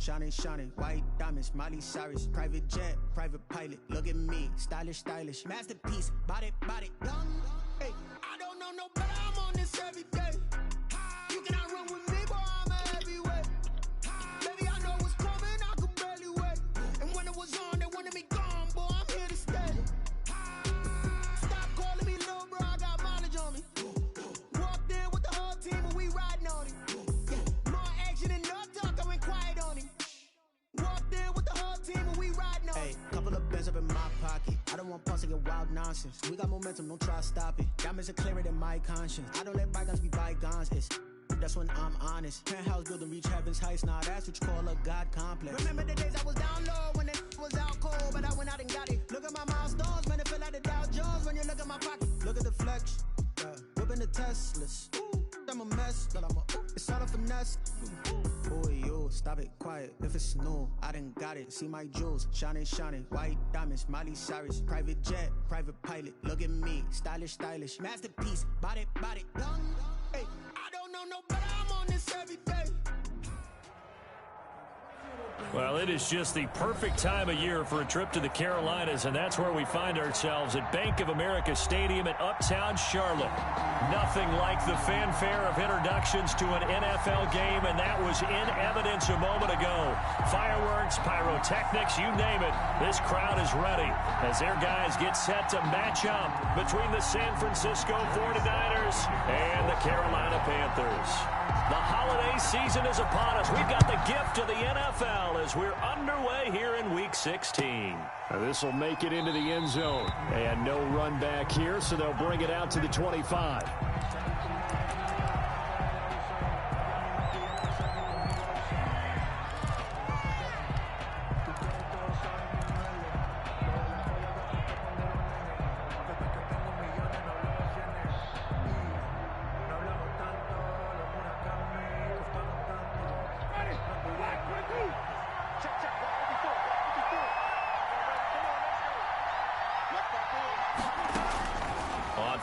shining, shining. White diamonds, Miley Cyrus. Private jet, private pilot. Look at me, stylish, stylish. Masterpiece, body, body. Hey, I don't know no better. I'm on this every day. You cannot run with me, boy. I'm a heavyweight. Baby, I know what's coming. I could barely wait. And when it was on, they wanted me gone, boy. I'm here to stay. Stop calling me little bro. I got mileage on me. Walked in with the whole team and we riding on it. Yeah, more action and no talk. I went quiet on him. Walked in with the whole team and we riding on it. Hey, couple of bands up in my pocket. I don't want pulse to get wild nonsense. We got momentum, don't try to stop it. Diamonds are clearer than my conscience. I don't let bygones be bygones. That's when I'm honest. Penthouse building, reach heaven's heights. Nah, that's what you call a God complex. Remember the days I was down low when it was out cold, but I went out and got it. Look at my milestones, man, it feel like the Dow Jones when you look at my pocket. Look at the flex, whipping the Teslas. I'm a mess, but it's all a finesse. Boy, you stop it, quiet. If it's new, I done got it. See my jewels, shining, shining. White diamonds, Miley Cyrus. Private jet, private pilot. Look at me, stylish, stylish. Masterpiece, body, body. Hey, I don't know no better. I'm on this every day. Well, it is just the perfect time of year for a trip to the Carolinas, and that's where we find ourselves at Bank of America Stadium in Uptown Charlotte. Nothing like the fanfare of introductions to an NFL game, and that was in evidence a moment ago. Fireworks, pyrotechnics, you name it. This crowd is ready as their guys get set to match up between the San Francisco 49ers and the Carolina Panthers. The holiday season is upon us. We've got the gift of the NFL as we're underway here in Week 16. This will make it into the end zone. And no run back here, so they'll bring it out to the 25.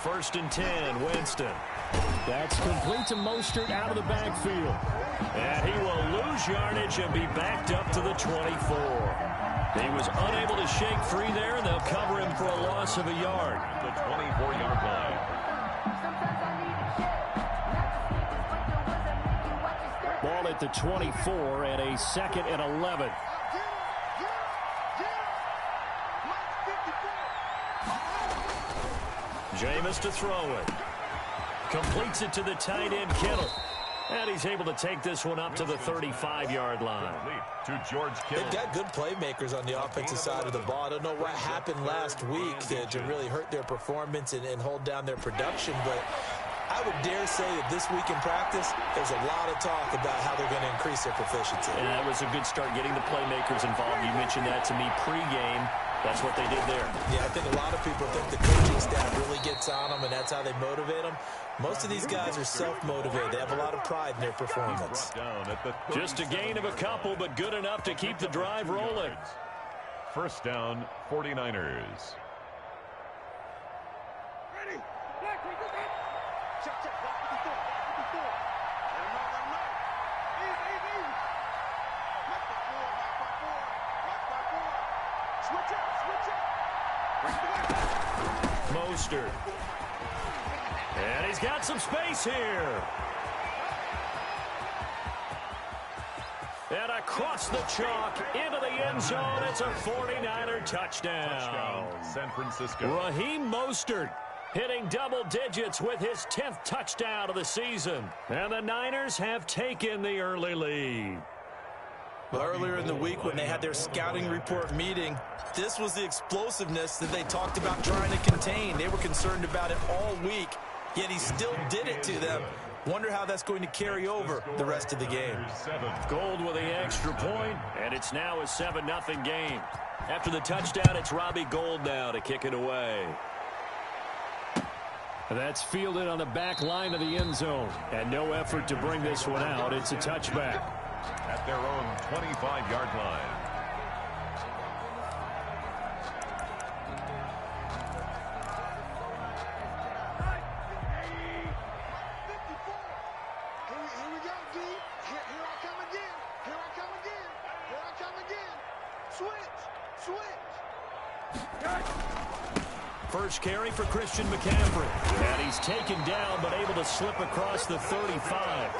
First and 10, Winston. That's complete to Mostert out of the backfield. And he will lose yardage and be backed up to the 24. He was unable to shake free there, and they'll cover him for a loss of a yard. The 24-yard line. Ball at the 24 and a 2nd and 11. Jameis to throw it. Completes it to the tight end, Kittle. And he's able to take this one up to the 35-yard line. To George Kittle. They've got good playmakers on the offensive side of the ball. I don't know what happened last week to really hurt their performance and hold down their production, but I would dare say that this week in practice, there's a lot of talk about how they're going to increase their proficiency. And that was a good start getting the playmakers involved. You mentioned that to me pregame. That's what they did there. Yeah, I think a lot of people think the coaching staff really gets on them, and that's how they motivate them. Most of these guys are self-motivated. They have a lot of pride in their performance. Just a gain of a couple, but good enough to keep the drive rolling. First down, 49ers. Ready. Check. Mostert. And he's got some space here. And across the chalk into the end zone. It's a 49er touchdown. San Francisco. Raheem Mostert hitting double digits with his 10th touchdown of the season. And the Niners have taken the early lead. Well, earlier in the week when they had their scouting report meeting, this was the explosiveness that they talked about trying to contain. They were concerned about it all week, yet he still did it to them. Wonder how that's going to carry over the rest of the game. Gold with the extra point, and it's now a 7-0 game. After the touchdown, it's Robbie Gould now to kick it away. That's fielded on the back line of the end zone, and no effort to bring this one out. It's a touchback. At their own 25-yard line. Here we go, D. Here I come again. First carry for Christian McCaffrey. And he's taken down, but able to slip across the 35.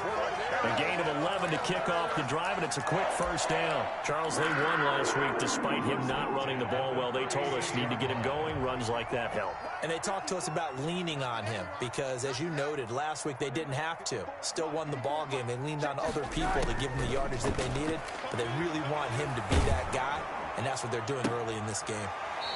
A gain of 11 to kick off the drive, and it's a quick first down. Charles, they won last week despite him not running the ball well. They told us need to get him going. Runs like that help. And they talked to us about leaning on him because, as you noted, last week they didn't have to. Still won the ball game. They leaned on other people to give him the yardage that they needed, but they really want him to be that guy, and that's what they're doing early in this game.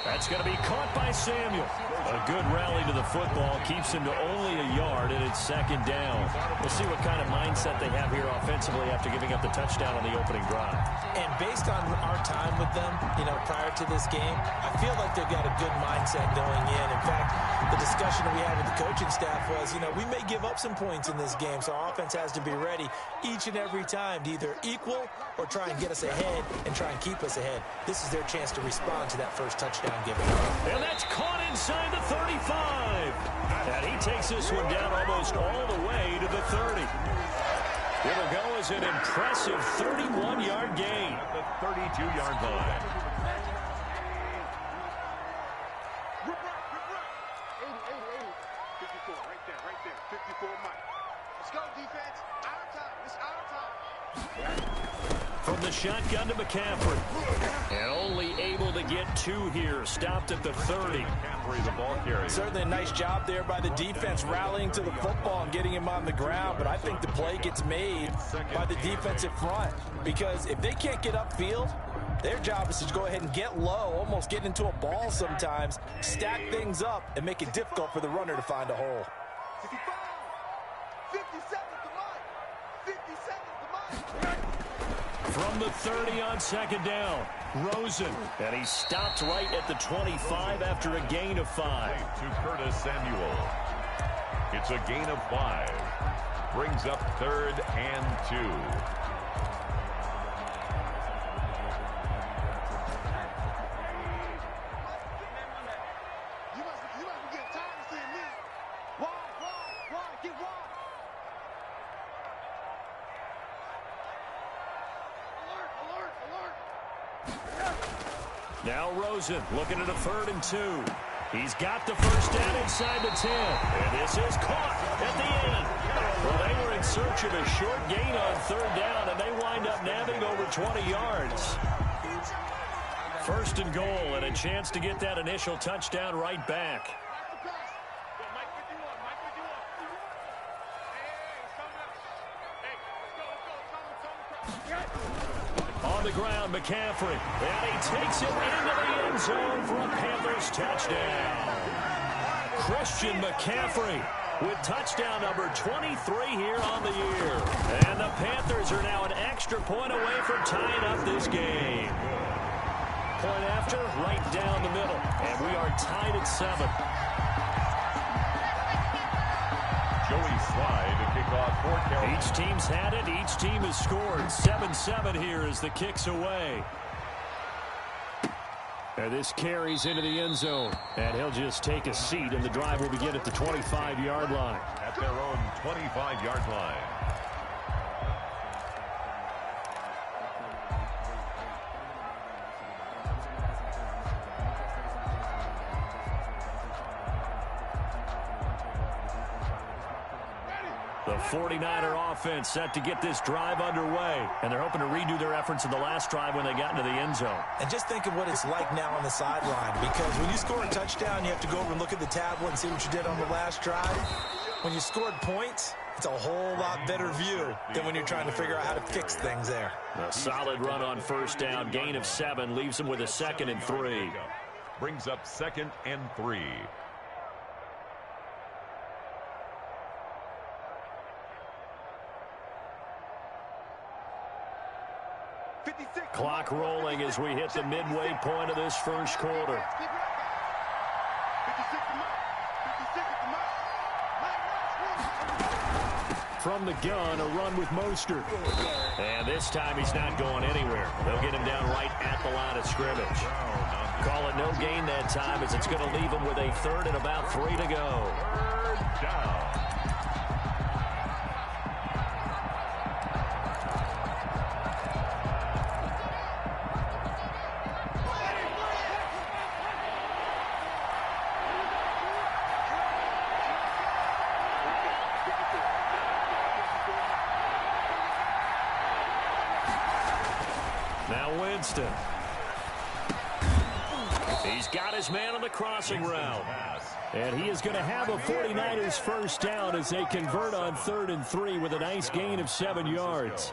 That's going to be caught by Samuel. A good rally to the football. Keeps him to only a yard, and it's second down. We'll see what kind of mindset they have here offensively after giving up the touchdown on the opening drive. And based on our time with them, prior to this game, I feel like they've got a good mindset going in. In fact, the discussion that we had with the coaching staff was, we may give up some points in this game, so our offense has to be ready each and every time to either equal or try and get us ahead and try and keep us ahead. This is their chance to respond to that first touchdown given up. And that's caught inside the 35. And he takes this one down almost all the way to the 30. It'll go as an impressive 31-yard gain. At the 32-yard line. 54, right there. 54 Mike. Let's go, defense. Our time. It's our time. From the shotgun to McCaffrey. And only able to get two here. Stopped at the 30. McCaffrey, the ball carrier. Certainly a nice job there by the defense rallying to the football and getting him on the ground, but I think the play gets made by the defensive front because if they can't get upfield, their job is to go ahead and get low, almost get into a ball sometimes, stack things up, and make it difficult for the runner to find a hole. 55, 57 to Mike, 57 to Mike. From the 30 on second down, Rosen. And he stopped right at the 25 after a gain of 5. To Curtis Samuel. It's a gain of 5. Brings up 3rd and 2. You must be getting tired of seeing me. Wide, get wide. Alert. Now Rosen looking at a 3rd and 2. He's got the first down inside the 10. And this is caught at the end. Well, they were in search of a short gain on 3rd down, and they wind up nabbing over 20 yards. 1st and goal, and a chance to get that initial touchdown right back. On the ground, McCaffrey. And he takes it into the end zone for a Panthers touchdown. Christian McCaffrey with touchdown number 23 here on the year. And the Panthers are now an extra point away from tying up this game. Point after, right down the middle. And we are tied at 7. Joey Slye to kick off for Carolina. Each team's had it. Each team has scored. 7-7 here as the kick's away. And this carries into the end zone. And he'll just take a seat, and the drive will begin at the 25-yard line. At their own 25-yard line. The 49er offense set to get this drive underway. And they're hoping to redo their efforts in the last drive when they got into the end zone. And just think of what it's like now on the sideline, because when you score a touchdown, you have to go over and look at the tablet and see what you did on the last drive. When you scored points, it's a whole lot better view than when you're trying to figure out how to fix things there. A solid run on first down. Gain of 7 leaves him with a 2nd and 3. Brings up 2nd and 3. Clock rolling as we hit the midway point of this first quarter. From the gun, a run with Mostert. And this time he's not going anywhere. They'll get him down right at the line of scrimmage. Call it no gain that time as it's going to leave him with a 3rd and about 3 to go. 3rd down. Now Winston. He's got his man on the crossing route. And he is going to have a 49ers first down as they convert on 3rd and 3 with a nice gain of 7 yards.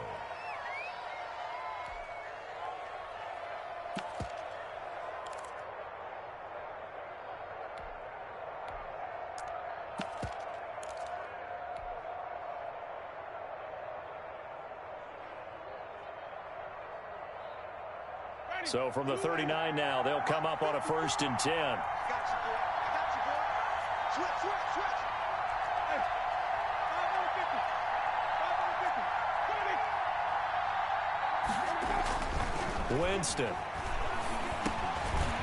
So from the 39 now, they'll come up on a 1st and 10. I got you, boy. I got you, boy. Switch, switch, switch. Hey, 5 on 50. 5 on 50. Winston.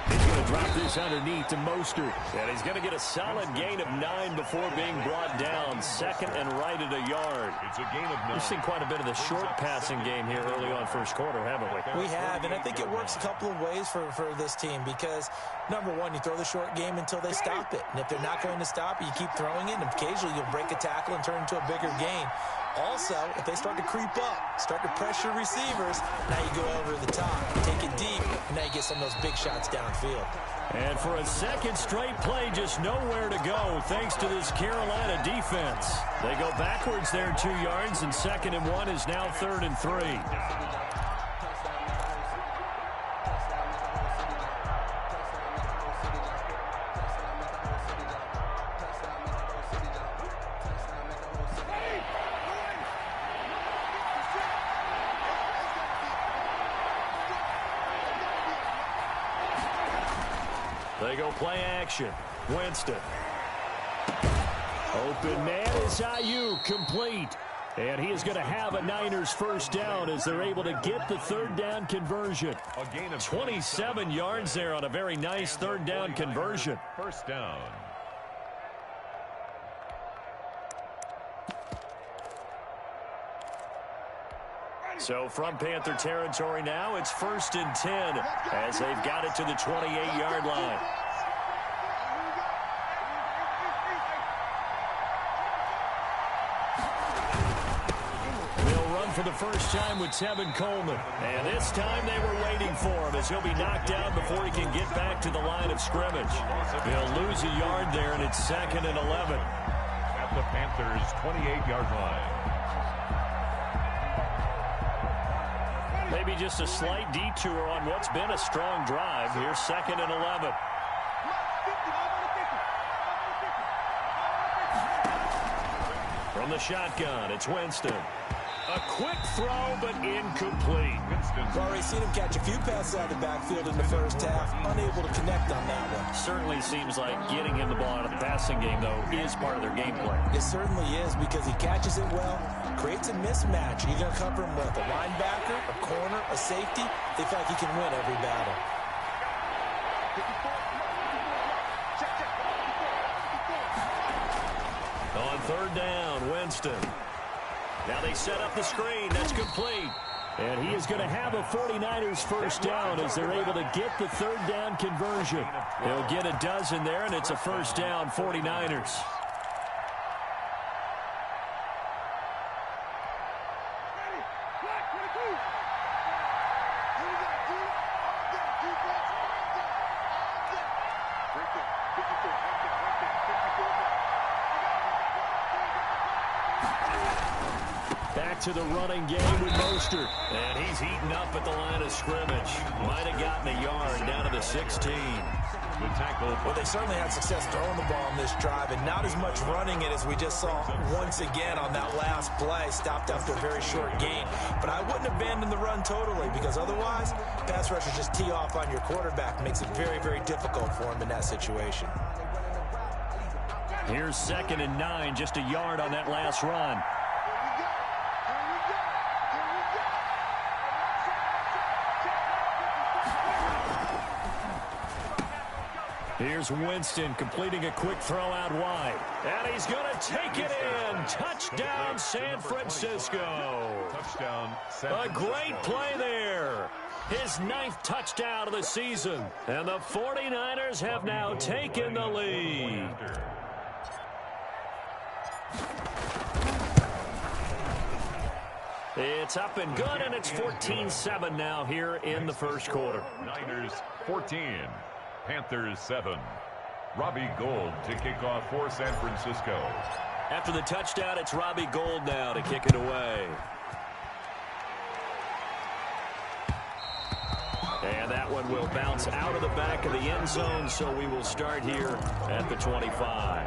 He's going to drop this underneath to Mostert. And he's going to get a solid gain of 9 before being brought down. 2nd and right at a yard. It's a gain of 9. We've seen quite a bit of the short passing game here early on first quarter, haven't we? We have, and I think it works a couple of ways for this team because, number one, you throw the short game until they stop it. And if they're not going to stop it, you keep throwing it, and occasionally you'll break a tackle and turn into a bigger gain. Also, if they start to creep up, start to pressure receivers, now you go over the top, take it deep, and now you get some of those big shots downfield. And for a second straight play, just nowhere to go thanks to this Carolina defense. They go backwards there 2 yards, and 2nd and 1 is now 3rd and 3. They go play action. Winston. Open man is Ayuk, complete. And he is going to have a Niners first down as they're able to get the 3rd down conversion. A gain of 27 yards there on a very nice 3rd down conversion. First down. So from Panther territory now, it's 1st and 10 as they've got it to the 28-yard line. They'll run for the first time with Tevin Coleman. And this time they were waiting for him as he'll be knocked down before he can get back to the line of scrimmage. They'll lose a yard there, and it's 2nd and 11. At the Panthers' 28-yard line. Maybe just a slight detour on what's been a strong drive. Here's 2nd and 11. From the shotgun, it's Winston. A quick throw, but incomplete. We've already seen him catch a few passes out of the backfield in the first half, unable to connect on that one. Certainly seems like getting him the ball out of the passing game, though, is part of their game plan. It certainly is because he catches it well, creates a mismatch. You're going to cover him with a linebacker, a corner, a safety. They feel like he can win every battle. On 3rd down, Winston. Now they set up the screen. That's complete. And he is going to have a 49ers first down as they're able to get the 3rd down conversion. He'll get a dozen there, and it's a first down, 49ers. Back to the running game with Mostert. And he's heating up at the line of scrimmage. Might have gotten a yard down to the 16. The tackle. Well, they certainly had success throwing the ball on this drive and not as much running it as we just saw once again on that last play. Stopped after a very short gain. But I wouldn't abandon the run totally because otherwise, pass rushers just tee off on your quarterback. Makes it very, very difficult for him in that situation. Here's 2nd and 9, just a yard on that last run. Here's Winston completing a quick throw out wide. And he's going to take it in. Touchdown, San Francisco. Touchdown, San A Francisco. great play there. His 9th touchdown of the season. And the 49ers have now taken the lead. It's up and good, and it's 14-7 now here in the first quarter. Niners 14, Panthers 7. Robbie Gould to kick off for San Francisco. After the touchdown, it's Robbie Gould now to kick it away. And that one will bounce out of the back of the end zone, so we will start here at the 25.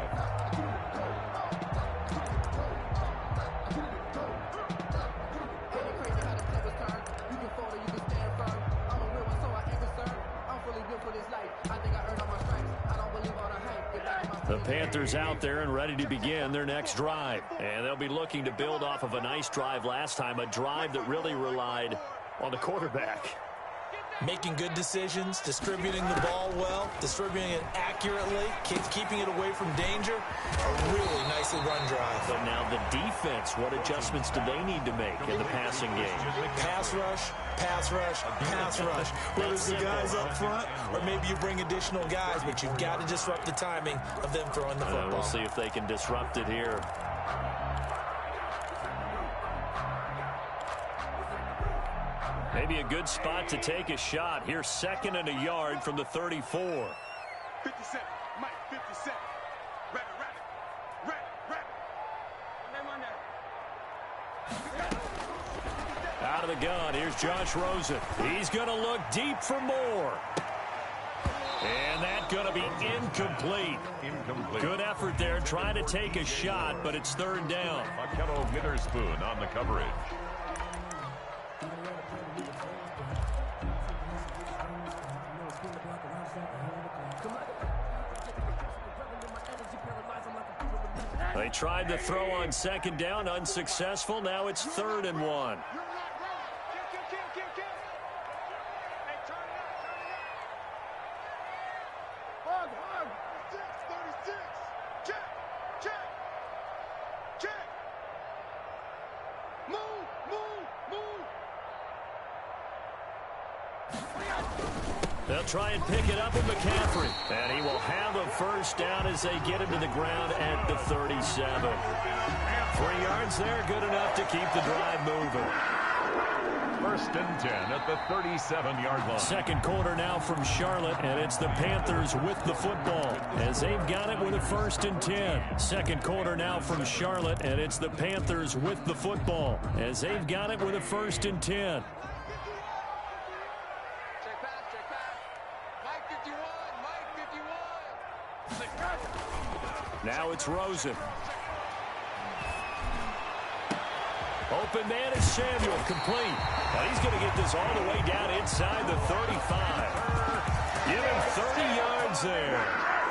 The Panthers out there and ready to begin their next drive. And they'll be looking to build off of a nice drive last time, a drive that really relied on the quarterback. Making good decisions, distributing the ball well, distributing it accurately, keeping it away from danger. A really nicely run drive. But now the defense, what adjustments do they need to make in the passing game? Pass rush, pass rush, pass rush. Whether it's the guys up front or maybe you bring additional guys, but you've got to disrupt the timing of them throwing the football. We'll see if they can disrupt it here. Maybe a good spot to take a shot. Here's 2nd and a yard from the 34. 57, Mike, 57. Out of the gun, here's Josh Rosen. He's going to look deep for more. And that's going to be incomplete. Good effort there, trying to take a shot, but it's 3rd down. Makello Witherspoon on the coverage. They tried to throw on 2nd down, unsuccessful. Now it's 3rd and 1. They'll try and pick it up with McCaffrey. And he will have a first down as they get him to the ground at the 37. 3 yards there, good enough to keep the drive moving. 1st and 10 at the 37-yard line. 2nd quarter now from Charlotte, and it's the Panthers with the football as they've got it with a 1st and 10. 2nd quarter now from Charlotte, and it's the Panthers with the football as they've got it with a 1st and 10. Now it's Rosen. Open man is Samuel, complete. And he's going to get this all the way down inside the 35. Give him 30 yards there.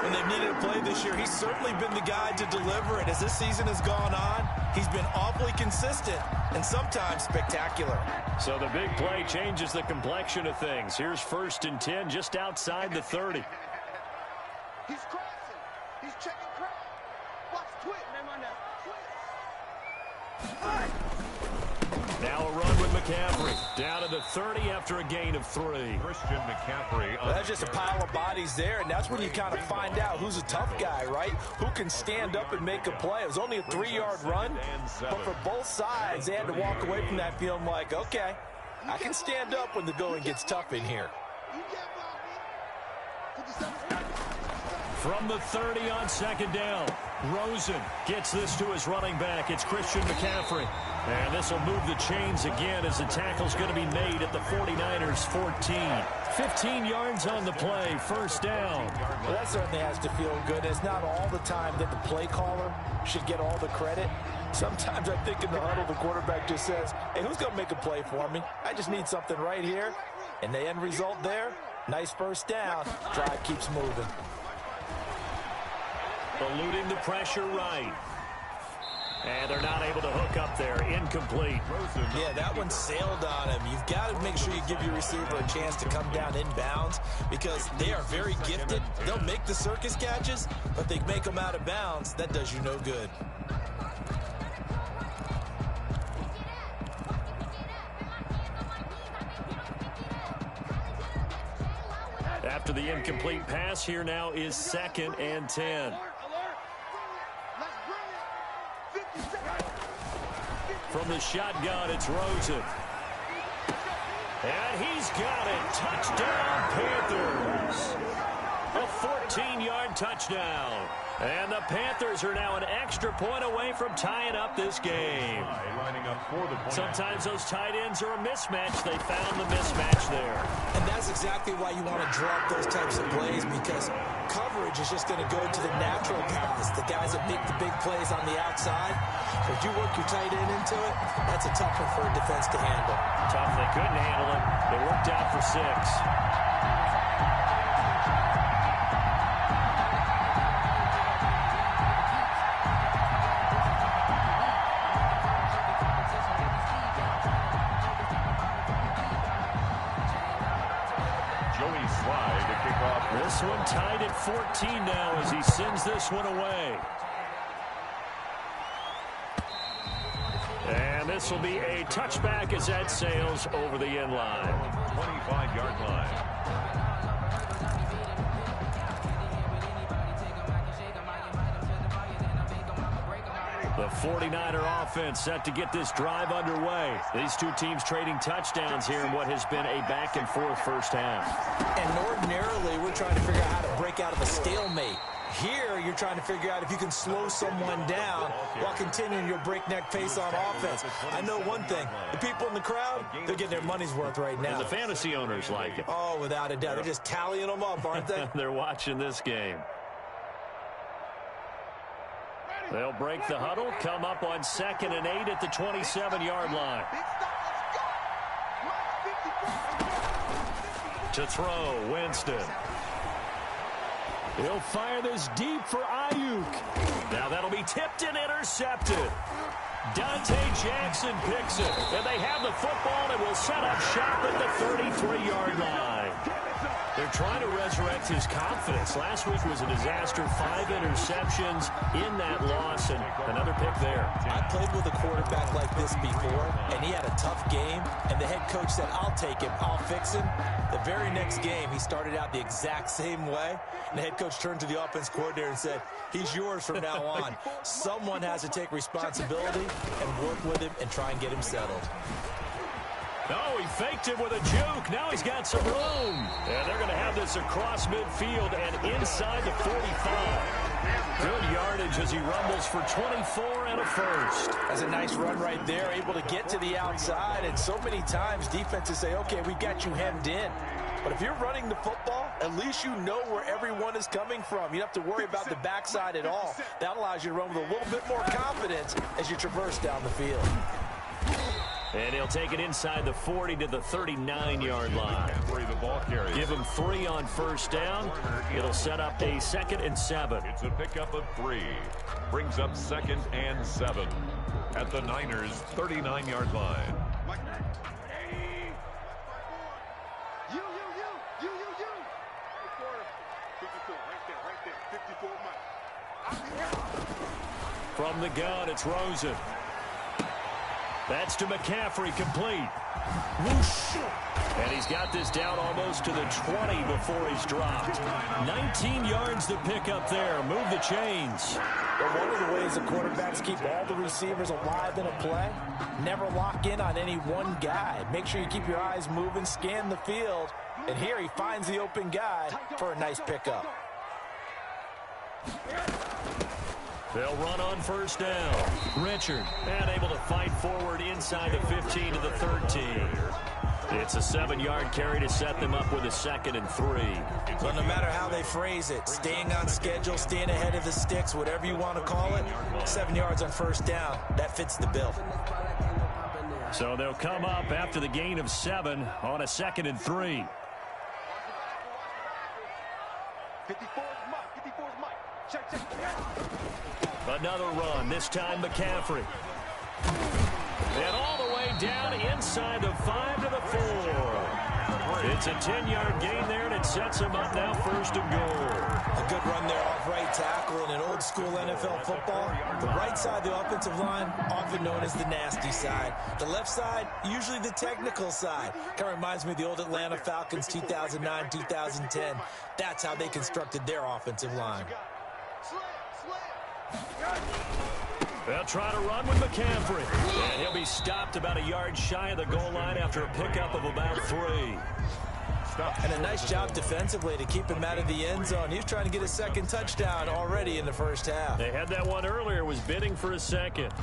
When they've needed a play this year, he's certainly been the guy to deliver it. As this season has gone on, he's been awfully consistent and sometimes spectacular. So the big play changes the complexion of things. Here's 1st and 10 just outside the 30. He's crossing. He's checking crowd. Watch twit. Now a run with McCaffrey. Down to the 30 after a gain of 3. Christian McCaffrey. Well, that's just a pile of bodies there, and that's when you kind of find out who's a tough guy, right? Who can stand up and make a play. It was only a 3-yard run, but for both sides, they had to walk away from that feeling like, okay, I can stand up when the going gets tough in here. From the 30 on 2nd down, Rosen gets this to his running back. It's Christian McCaffrey. And this will move the chains again as the tackle's going to be made at the 49ers 14. 15 yards on the play, 1st down. Well, that certainly has to feel good. It's not all the time that the play caller should get all the credit. Sometimes I think in the huddle, the quarterback just says, hey, who's going to make a play for me? I just need something right here. And the end result there, nice 1st down. Drive keeps moving. Eluding the pressure right. And they're not able to hook up there. Incomplete. Yeah, that one sailed on him. You've got to make sure you give your receiver a chance to come down inbounds because they are very gifted. They'll make the circus catches, but they make them out of bounds. That does you no good. After the incomplete pass, here now is 2nd and 10. From from the shotgun, it's Rosen. And he's got it. Touchdown, Panthers. A 14-yard touchdown. And the Panthers are now an extra point away from tying up this game. Sometimes those tight ends are a mismatch. They found the mismatch there. And that's exactly why you want to draw up those types of plays, because coverage is just going to go to the natural paths. The guys that make the big plays on the outside. So if you work your tight end into it, that's a tough one for a defense to handle. Tough. They couldn't handle it. It worked out for 6. This one tied at 14 now as he sends this one away. And this will be a touchback as that sails over the end line. 25-yard line. The 49er offense set to get this drive underway. These two teams trading touchdowns here in what has been a back-and-forth first half. And ordinarily, we're trying to figure out how to break out of a stalemate. Here, you're trying to figure out if you can slow someone down while continuing your breakneck pace on offense. I know one thing. The people in the crowd, they're getting their money's worth right now. And the fantasy owners like it. Oh, without a doubt. They're just tallying them up, aren't they? They're watching this game. They'll break the huddle, come up on 2nd and 8 at the 27-yard line. To throw, Winston. He'll fire this deep for Ayuk. Now that'll be tipped and intercepted. Dante Jackson picks it. And they have the football and will set up shop at the 33-yard line. They're trying to resurrect his confidence. Last week was a disaster. 5 interceptions in that loss, and another pick there. I played with a quarterback like this before, and he had a tough game, and the head coach said, I'll take him, I'll fix him. The very next game, he started out the exact same way, and the head coach turned to the offense coordinator and said, he's yours from now on. Someone has to take responsibility and work with him and try and get him settled. Oh, he faked it with a juke. Now he's got some room. And they're going to have this across midfield and inside the 45. Good yardage as he rumbles for 24 and a first. That's a nice run right there, able to get to the outside. And so many times defenses say, okay, we got you hemmed in. But if you're running the football, at least you know where everyone is coming from. You don't have to worry about the backside at all. That allows you to run with a little bit more confidence as you traverse down the field. And he'll take it inside the 40 to the 39-yard line. Give him 3 on first down. It'll set up a 2nd and 7. It's a pickup of 3. Brings up 2nd and 7 at the Niners' 39-yard line. You. 54, right there. 54, Mike. From the gun, it's Rosen. That's to McCaffrey, complete. Whoosh. And he's got this down almost to the 20 before he's dropped. 19 yards to pick up there. Move the chains. But one of the ways the quarterbacks keep all the receivers alive in a play, never lock in on any one guy. Make sure you keep your eyes moving, scan the field. And here he finds the open guy for a nice pickup. They'll run on first down. Richard, and able to fight forward inside the 15 to the 13. It's a 7-yard carry to set them up with a 2nd and 3. So no matter how they phrase it, staying on schedule, staying ahead of the sticks, whatever you want to call it, 7 yards on first down, that fits the bill. So they'll come up after the gain of 7 on a 2nd and 3. 54 is Mike. Check. Another run, this time McCaffrey. And all the way down inside the 5 to the 4. It's a 10-yard gain there, and it sets him up now 1st and goal. A good run there off right tackle in an old-school NFL football. The right side of the offensive line, often known as the nasty side. The left side, usually the technical side. Kind of reminds me of the old Atlanta Falcons 2009, 2010. That's how they constructed their offensive line. They'll try to run with McCaffrey. And he'll be stopped about a yard shy of the goal line after a pickup of about 3. And a nice job defensively to keep him out of the end zone. He was trying to get a second touchdown already in the first half. They had that one earlier, was bidding for a second.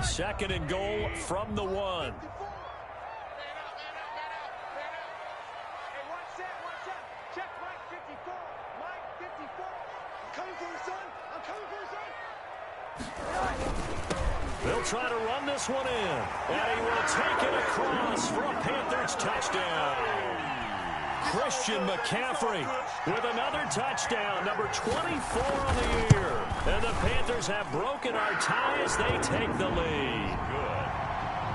Second and goal from the 1. They'll try to run this one in. And he will take it across for a Panthers touchdown. Christian McCaffrey with another touchdown, number 24 on the year. And the Panthers have broken our tie as they take the lead. Good.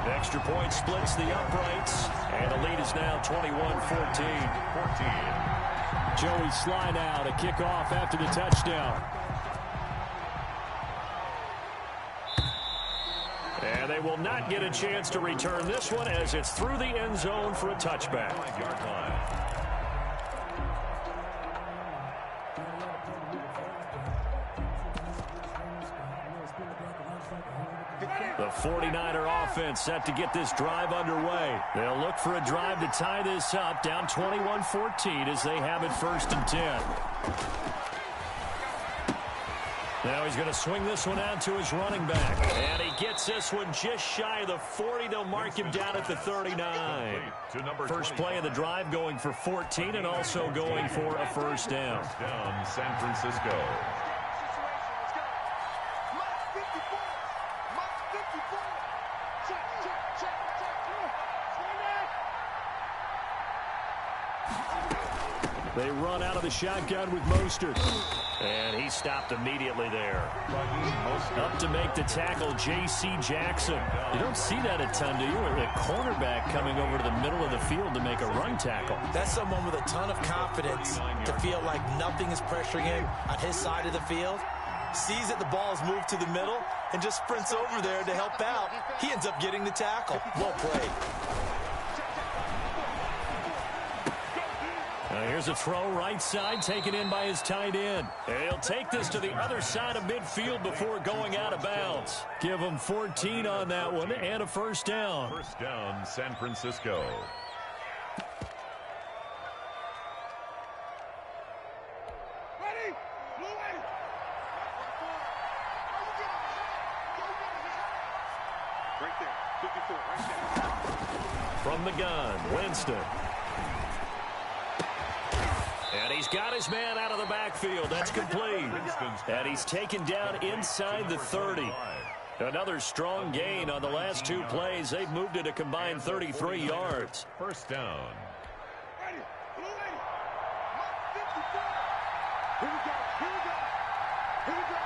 Extra point splits the uprights, and the lead is now 21-14. Joey Sly now to kick off after the touchdown. And they will not get a chance to return this one as it's through the end zone for a touchback. The 49er offense set to get this drive underway. They'll look for a drive to tie this up, down 21-14 as they have it 1st and 10. Now he's going to swing this one out to his running back. And he gets this one just shy of the 40. They'll mark him down at the 39. First play of the drive going for 14 and also going for a first down. San Francisco. They run out of the shotgun with Mostert. And he stopped immediately there. Up to make the tackle, J.C. Jackson. You don't see that a ton, do you? A cornerback coming over to the middle of the field to make a run tackle. That's someone with a ton of confidence to feel like nothing is pressuring him on his side of the field. Sees that the ball is moved to the middle and just sprints over there to help out. He ends up getting the tackle. Well played. Here's a throw right side taken in by his tight end. He'll take this to the other side of midfield before going out of bounds. Give him 14 on that one and a first down. First down, San Francisco. Ready? Blue way. Right there. 54, right there. From the gun, Winston. And he's got his man out of the backfield. That's complete. And he's taken down inside the 30. Another strong gain on the last 2 plays. They've moved it a combined 33 yards. First down. Ready? Blue way. Mark 54. Here we go. Here we go. Here we go.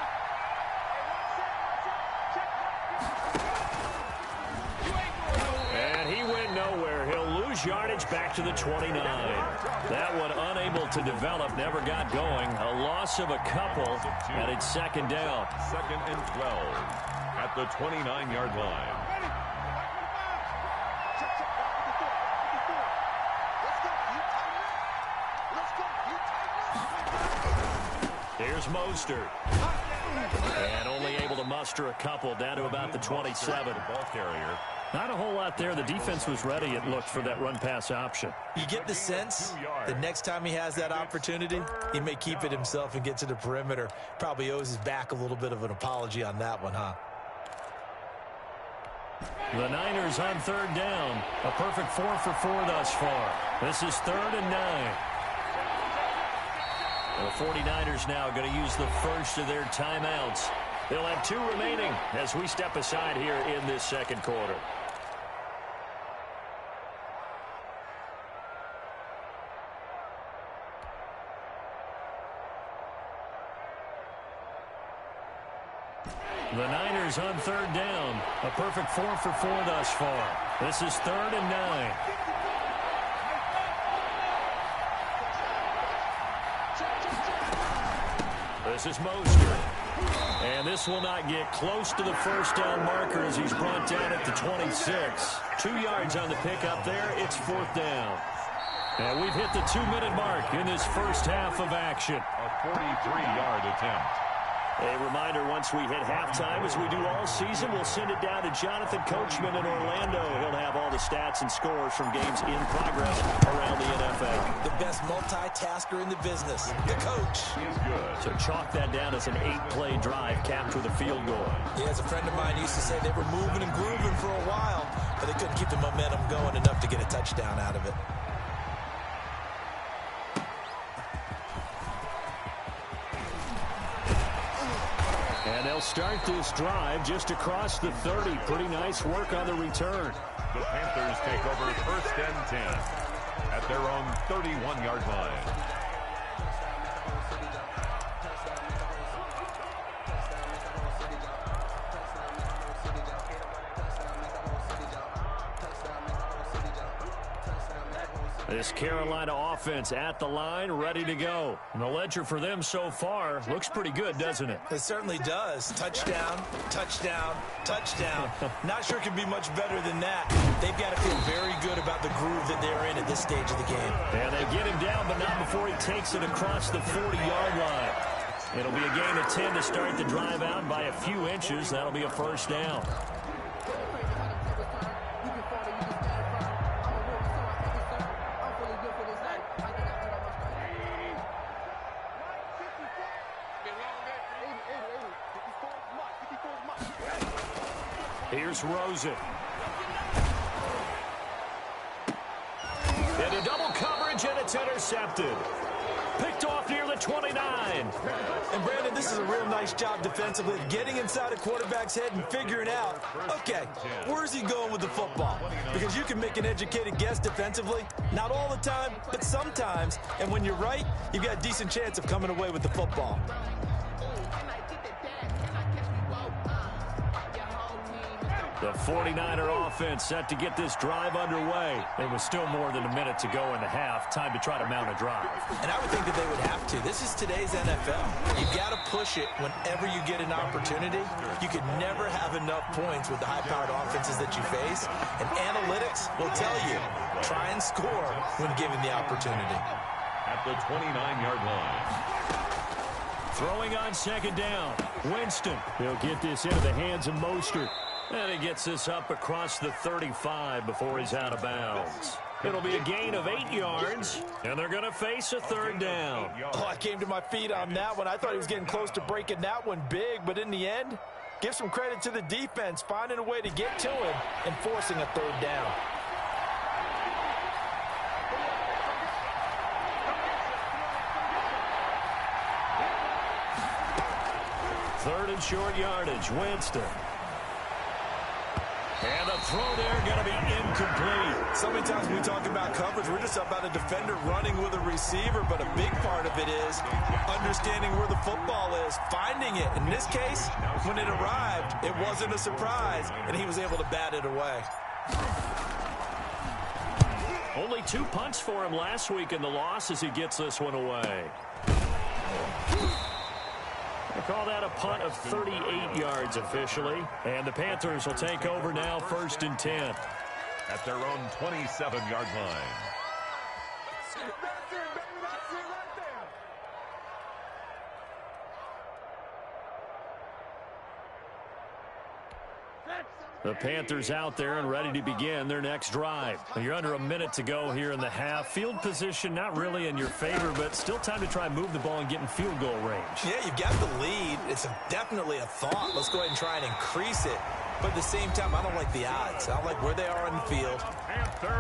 And he went nowhere. He'll lose yardage back to the 29. That one unable to develop, never got going. A loss of a couple, and it's second down. 2nd and 12 at the 29-yard line. Ready? Check. Let's go. You tighten up. Here's Mostert. And only able to muster a couple down to about the 27. Ball carrier. Not a whole lot there. The defense was ready, it looked, for that run-pass option. You get the sense the next time he has that opportunity, he may keep it himself and get to the perimeter. Probably owes his back a little bit of an apology on that one, huh? The Niners on 3rd down. A perfect 4 for 4 thus far. This is 3rd and 9. The 49ers now going to use the first of their timeouts. They'll have 2 remaining as we step aside here in this second quarter. The Niners on 3rd down. A perfect 4 for 4 thus far. This is 3rd and 9. This is Mostert. And this will not get close to the first down marker as he's brought down at the 26. 2 yards on the pickup there. It's 4th down. And we've hit the 2-minute mark in this first half of action. A 43-yard attempt. A reminder, once we hit halftime, as we do all season, we'll send it down to Jonathan Coachman in Orlando. He'll have all the stats and scores from games in progress around the NFL. The best multitasker in the business, the coach. Is good. So chalk that down as an 8-play drive capped with a field goal. Yeah, as a friend of mine used to say, they were moving and grooving for a while, but they couldn't keep the momentum going enough to get a touchdown out of it. And they'll start this drive just across the 30. Pretty nice work on the return. The Panthers take over 1st and 10 at their own 31-yard line. This Carolina offense at the line, ready to go. And the ledger for them so far looks pretty good, doesn't it? It certainly does. Touchdown, touchdown, touchdown. Not sure it can be much better than that. They've got to feel very good about the groove that they're in at this stage of the game. And they get him down, but not before he takes it across the 40-yard line. It'll be a gain of 10 to start the drive out by a few inches. That'll be a first down. Here's Rosen. And a double coverage, and it's intercepted. Picked off near the 29. And, Brandon, this is a real nice job defensively of getting inside a quarterback's head and figuring out, okay, where's he going with the football? Because you can make an educated guess defensively. Not all the time, but sometimes. And when you're right, you've got a decent chance of coming away with the football. The 49er offense set to get this drive underway. There was still more than a minute to go in the half. Time to try to mount a drive. And I would think that they would have to. This is today's NFL. You've got to push it whenever you get an opportunity. You can never have enough points with the high-powered offenses that you face. And analytics will tell you, try and score when given the opportunity. At the 29-yard line. Throwing on second down. Winston. He'll get this into the hands of Mostert. And he gets this up across the 35 before he's out of bounds. It'll be a gain of 8 yards, and they're going to face a third down. Oh, I came to my feet on that one. I thought he was getting close to breaking that one big, but in the end, give some credit to the defense, finding a way to get to him and forcing a third down. Third and short yardage, Winston. And the throw there going to be incomplete. So many times when we talk about coverage, we're just about a defender running with a receiver, but a big part of it is understanding where the football is, finding it. In this case, when it arrived, it wasn't a surprise, and he was able to bat it away. Only 2 punts for him last week in the loss as he gets this one away. They call that a punt of 38 yards officially. And the Panthers will take over now, 1st and 10. At their own 27-yard line. The Panthers out there and ready to begin their next drive. You're under a minute to go here in the half. Field position not really in your favor, but still time to try and move the ball and get in field goal range. Yeah, you've got the lead. It's definitely a thought. Let's go ahead and try and increase it. But at the same time, I don't like the odds. I don't like where they are on the field.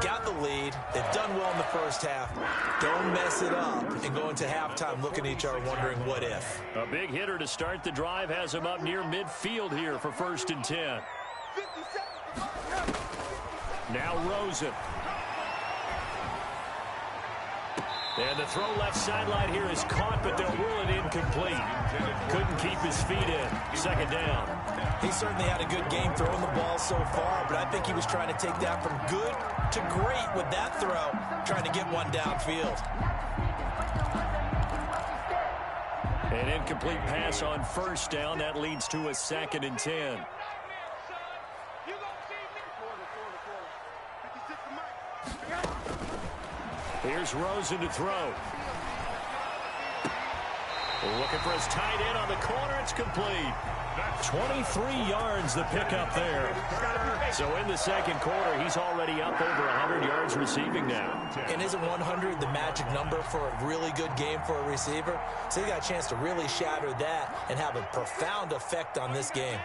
Got the lead. They've done well in the first half. Don't mess it up and go into halftime looking at each other wondering what if. A big hitter to start the drive has him up near midfield here for 1st and 10. Now Rosen. And the throw left sideline here is caught, but they'll rule it incomplete. Couldn't keep his feet in. 2nd down. He certainly had a good game throwing the ball so far, but I think he was trying to take that from good to great with that throw, trying to get one downfield. An incomplete pass on 1st down. That leads to a 2nd and 10. Here's Rosen to throw. Looking for his tight end on the corner. It's complete. 23 yards the pickup there. So in the second quarter, he's already up over 100 yards receiving now. And isn't 100 the magic number for a really good game for a receiver? So he got a chance to really shatter that and have a profound effect on this game.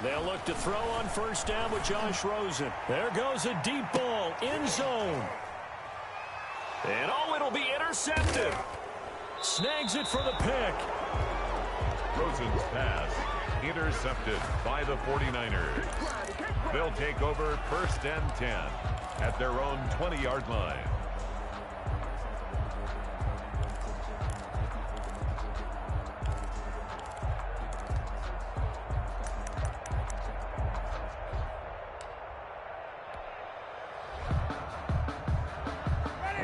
They'll look to throw on first down with Josh Rosen. There goes a deep ball, end zone. And oh, it'll be intercepted. Snags it for the pick. Rosen's pass intercepted by the 49ers. They'll take over first and 10 at their own 20-yard line.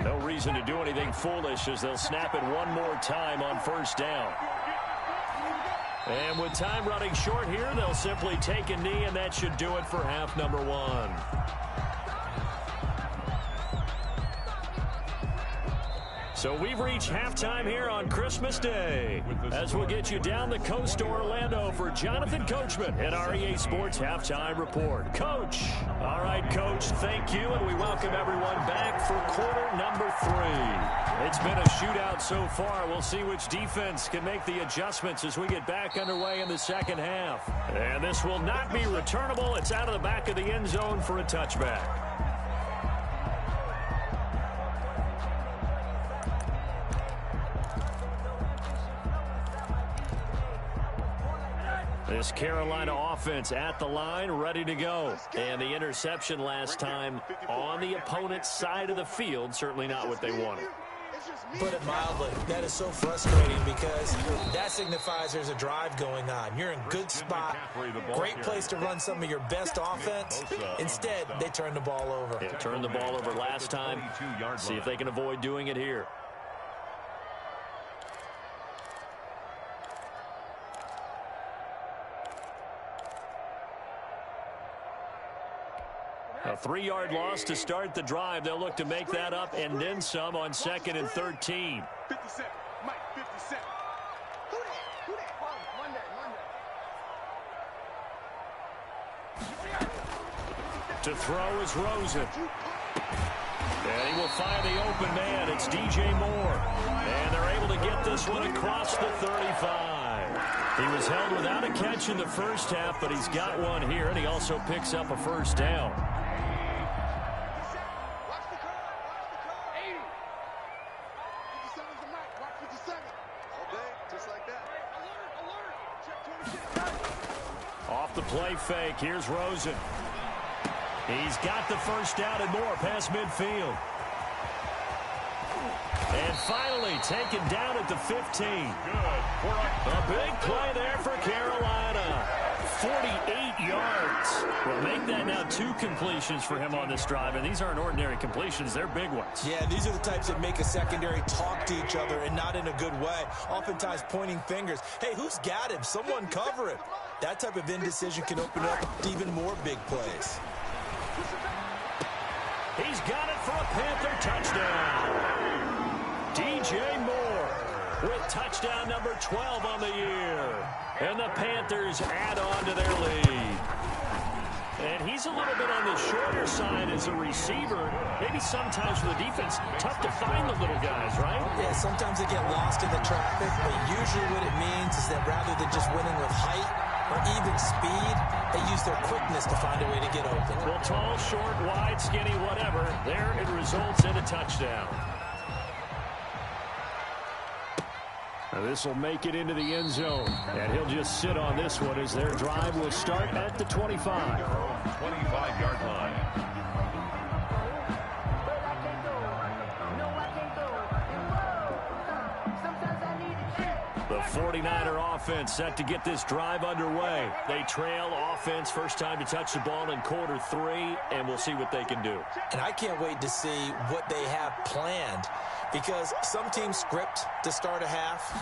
No reason to do anything foolish as they'll snap it one more time on first down. And with time running short here, they'll simply take a knee, and that should do it for half number one. So we've reached halftime here on Christmas Day. As we'll get you down the coast to Orlando for Jonathan Coachman at our EA Sports Halftime Report. Coach. All right, Coach, thank you, and we welcome everyone back for quarter number 3. It's been a shootout so far. We'll see which defense can make the adjustments as we get back underway in the second half. And this will not be returnable. It's out of the back of the end zone for a touchback. This Carolina offense at the line, ready to go. And the interception last time on the opponent's side of the field, certainly not what they wanted. Put it mildly, that is so frustrating because that signifies there's a drive going on. You're in good spot, great place to run some of your best offense. Instead, they turn the ball over. Yeah, turned the ball over last time. See if they can avoid doing it here. A 3-yard loss to start the drive. They'll look to make that up and then some on 2nd and 13. 57. Mike, 57. To throw is Rosen. And he will find the open man. It's DJ Moore. And they're able to get this one across the 35. He was held without a catch in the first half, but he's got one here, and he also picks up a first down. Off the play fake, here's Rosen. He's got the first down and more past midfield. And finally taken down at the 15. A big play there for Carolina. 48 yards. Well, make that now 2 completions for him on this drive, and these aren't ordinary completions. They're big ones. Yeah, these are the types that make a secondary talk to each other and not in a good way. Oftentimes pointing fingers. Hey, who's got him? Someone cover him. That type of indecision can open up to even more big plays. He's got it for a Panther touchdown. DJ Moore with touchdown number 12 on the year. And the Panthers add on to their lead. And he's a little bit on the shorter side as a receiver. Maybe sometimes for the defense, tough to find the little guys, right? Yeah, sometimes they get lost in the traffic, but usually what it means is that rather than just winning with height or even speed, they use their quickness to find a way to get open. Well, tall, short, wide, skinny, whatever, there it results in a touchdown. Now this will make it into the end zone, and he'll just sit on this one as their drive will start at the 25. 25-yard line. The 49er offense set to get this drive underway. They trail offense first time to touch the ball in quarter 3, and we'll see what they can do. And I can't wait to see what they have planned because some teams script to start a half.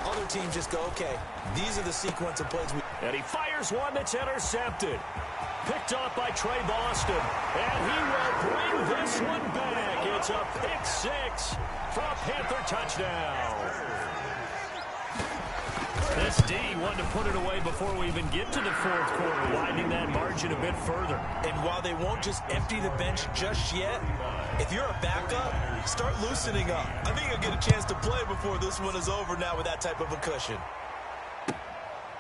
Other teams just go, okay, these are the sequence of plays. And he fires one that's intercepted. Picked off by Trey Boston. And he will bring this one back. It's a pick six for a Panther touchdown. This D wanted to put it away before we even get to the fourth quarter, widening that margin a bit further. And while they won't just empty the bench just yet, if you're a backup, start loosening up. I think you'll get a chance to play before this one is over now with that type of a cushion.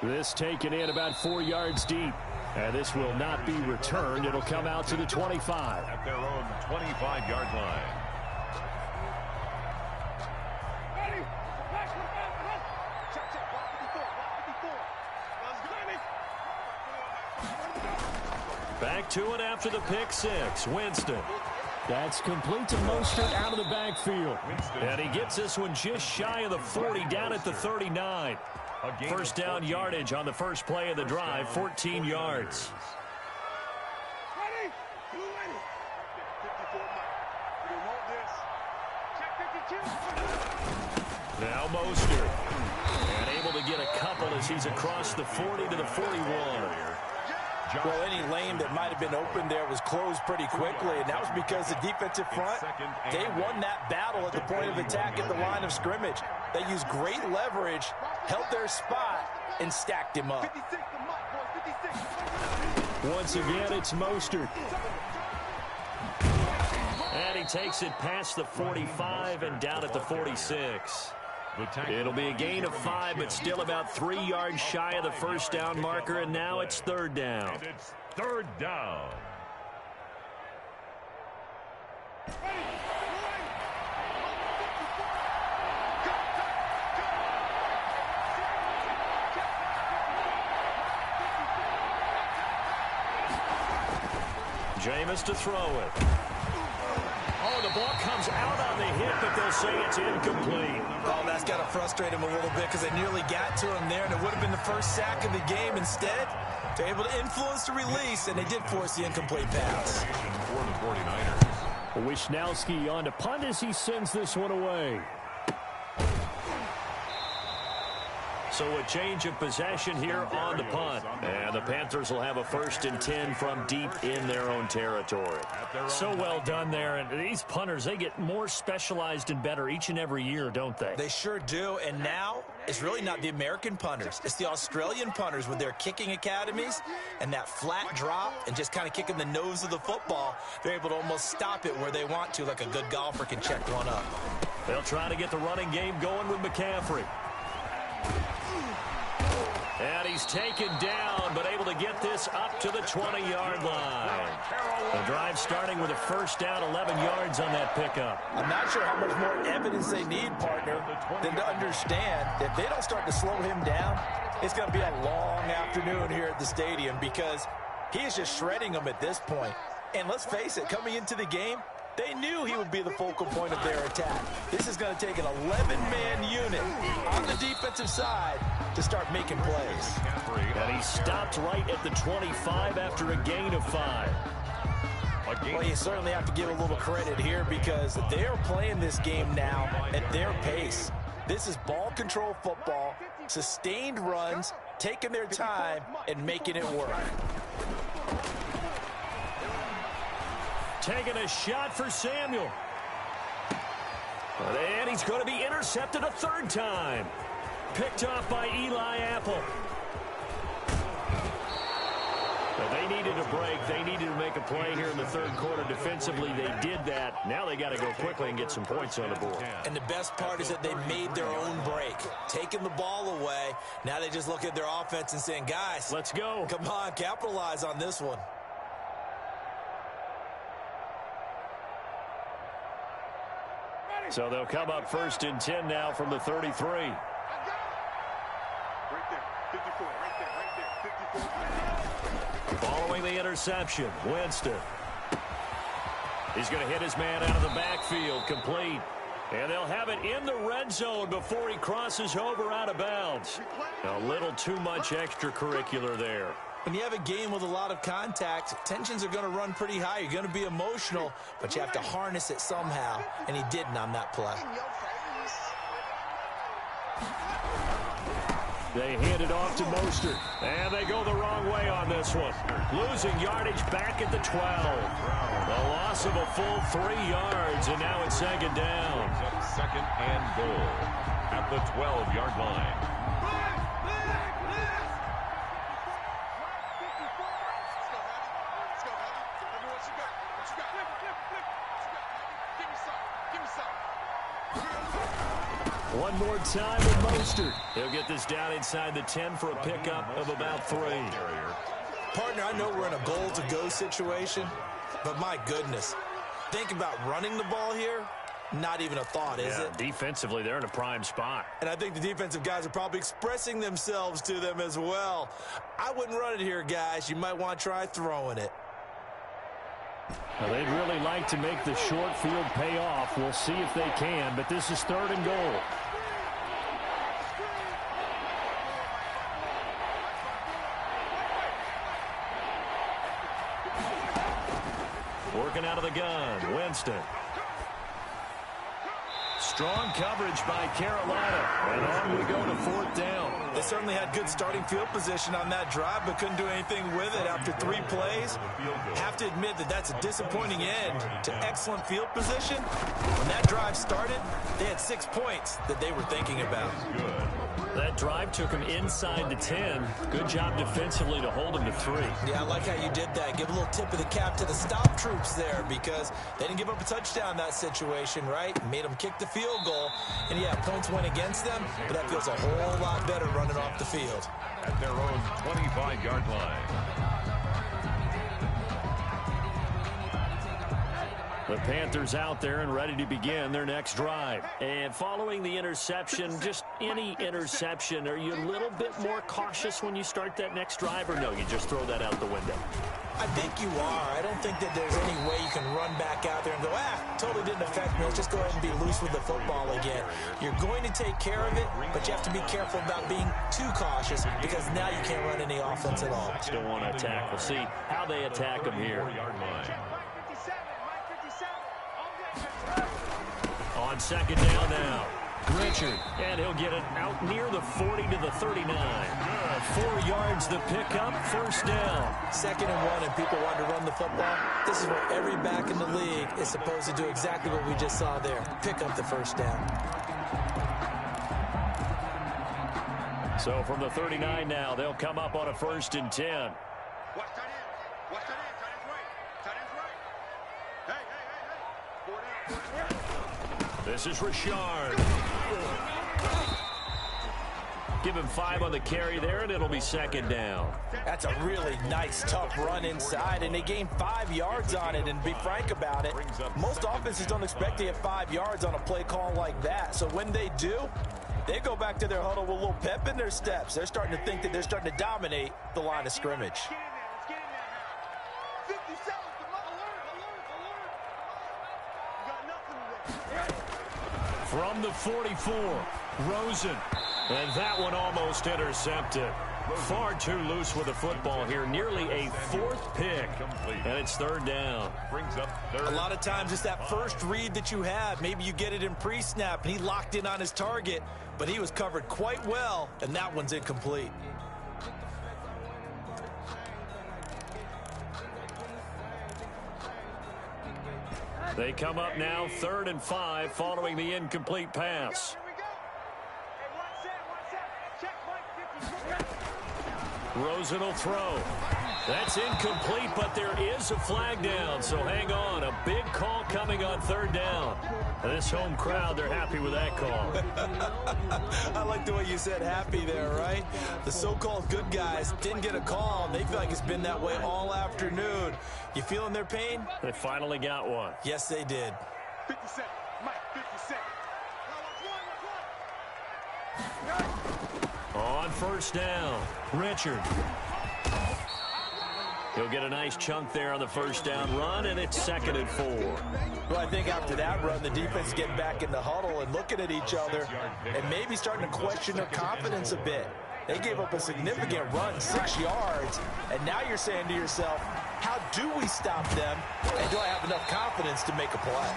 This taken in about 4 yards deep. And this will not be returned. It'll come out to the 25. At their own 25-yard line. Back to it after the pick six. Winston. That's complete to Mostert out of the backfield. And he gets this one just shy of the 40, down at the 39. First down yardage on the first play of the drive, 14 yards. Now Mostert. And able to get a couple as he's across the 40 to the 41. Well, any lane that might have been open there was closed pretty quickly, and that was because the defensive front, they won that battle at the point of attack at the line of scrimmage. They used great leverage, held their spot, and stacked him up. Once again, it's Mostert. And he takes it past the 45 and down at the 46. It'll be a gain of 5, but still about 3 yards shy of the first down marker, and now it's third down. And it's third down. Jameis to throw it. Oh, the ball comes out on the hit, but they'll say it's incomplete. Oh, that's got to frustrate him a little bit because they nearly got to him there, and it would have been the first sack of the game. Instead, they're able to influence the release, and they did force the incomplete pass. For the 49ers. Wisnowski on to punt as he sends this one away. So a change of possession here on the punt. And the Panthers will have a 1st and 10 from deep in their own territory. So well done there. And these punters, they get more specialized and better each and every year, don't they? They sure do. And now it's really not the American punters. It's the Australian punters with their kicking academies and that flat drop and just kind of kicking the nose of the football. They're able to almost stop it where they want to, like a good golfer can check one up. They'll try to get the running game going with McCaffrey. And he's taken down, but able to get this up to the 20-yard line. The drive starting with a first down, 11 yards on that pickup. I'm not sure how much more evidence they need, partner, than to understand that if they don't start to slow him down, it's going to be a long afternoon here at the stadium because he is just shredding them at this point. And let's face it, coming into the game, they knew he would be the focal point of their attack. This is going to take an 11-man unit on the defensive side to start making plays. And he stopped right at the 25 after a gain of 5. Well, you certainly have to give a little credit here because they're playing this game now at their pace. This is ball control football, sustained runs, taking their time and making it work. Taking a shot for Samuel. And he's going to be intercepted a third time. Picked off by Eli Apple. But they needed a break. They needed to make a play here in the third quarter. Defensively, they did that. Now they got to go quickly and get some points on the board. And the best part is that they made their own break. Taking the ball away. Now they just look at their offense and saying, guys, let's go. Come on, capitalize on this one. So they'll come up 1st and 10 now from the 33. Right there, 54, right there, 54. Following the interception, Winston. He's going to hit his man out of the backfield, complete. And they'll have it in the red zone before he crosses over out of bounds. A little too much extracurricular there. When you have a game with a lot of contact, tensions are going to run pretty high. You're going to be emotional, but you have to harness it somehow, and he didn't on that play. They hand it off to Mostert, and they go the wrong way on this one. Losing yardage back at the 12. The loss of a full 3 yards, and now it's second down. Second and goal at the 12-yard line. One more time with Mostert. He'll get this down inside the 10 for a pickup of about 3. Partner, I know we're in a goal-to-go situation, but my goodness, think about running the ball here. Not even a thought, is it? Defensively, they're in a prime spot. And I think the defensive guys are probably expressing themselves to them as well. I wouldn't run it here, guys. You might want to try throwing it. Well, they'd really like to make the short field pay off. We'll see if they can, but this is 3rd and goal. Working out of the gun, Winston. Strong coverage by Carolina. And on we go to 4th down. They certainly had good starting field position on that drive, but couldn't do anything with it after 3 plays. Have to admit that that's a disappointing end to excellent field position. When that drive started, they had 6 points that they were thinking about. That drive took him inside the 10. Good job defensively to hold him to 3. Yeah, I like how you did that. Give a little tip of the cap to the stop troops there because they didn't give up a touchdown in that situation, right? Made them kick the field goal. And, yeah, points went against them, but that feels a whole lot better running off the field. At their own 25-yard line. The Panthers out there and ready to begin their next drive. And following the interception, just any interception, are you a little bit more cautious when you start that next drive, or no, you just throw that out the window? I think you are. I don't think that there's any way you can run back out there and go, totally didn't affect me. Let's just go ahead and be loose with the football again. You're going to take care of it, but you have to be careful about being too cautious because now you can't run any offense at all. Still want to attack. We'll see how they attack them here. On second down now, Richard, and he'll get it out near the 40 to the 39. 4 yards the pickup, 1st down. 2nd and 1, and people want to run the football. This is where every back in the league is supposed to do exactly what we just saw there. Pick up the 1st down. So from the 39 now, they'll come up on a 1st and 10. Watch that in. Watch that in. Tight end's right. Tight end's right. Hey. 4 down. This is Richard. Give him 5 on the carry there, and it'll be 2nd down. That's a really nice, tough run inside, and they gained 5 yards on it. And to be frank about it, most offenses don't expect to get 5 yards on a play call like that. So when they do, they go back to their huddle with a little pep in their steps. They're starting to think that they're starting to dominate the line of scrimmage. From the 44, Rosen. And that one almost intercepted. Far too loose with the football here. Nearly a 4th pick. And it's 3rd down. Brings up 3rd. A lot of times it's that first read that you have. Maybe you get it in pre-snap, and he locked in on his target. But he was covered quite well, and that one's incomplete. They come up now 3rd and 5 following the incomplete pass. Rosen will throw. That's incomplete, but there is a flag down, so hang on. A big call coming on 3rd down. This home crowd, they're happy with that call. I like the way you said happy there, right? The so-called good guys didn't get a call, and they feel like it's been that way all afternoon. You feeling their pain? They finally got one. Yes, they did. 50 seconds. Mike, 50 seconds. On 1st down, Richard. He'll get a nice chunk there on the 1st down run, and it's 2nd and 4. Well, I think after that run, the defense is getting back in the huddle and looking at each other and maybe starting to question their confidence a bit. They gave up a significant run, 6 yards, and now you're saying to yourself, how do we stop them, and do I have enough confidence to make a play?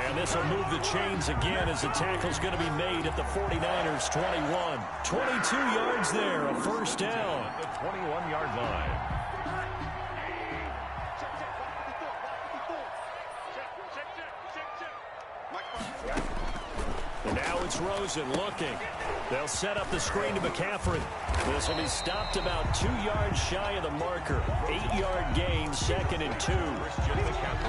And this will move the chains again as the tackle's going to be made at the 49ers' 21. 22 yards there, a first down. The 21-yard line. And now it's Rosen looking. They'll set up the screen to McCaffrey. This will be stopped about 2 yards shy of the marker. 8-yard gain, 2nd and 2.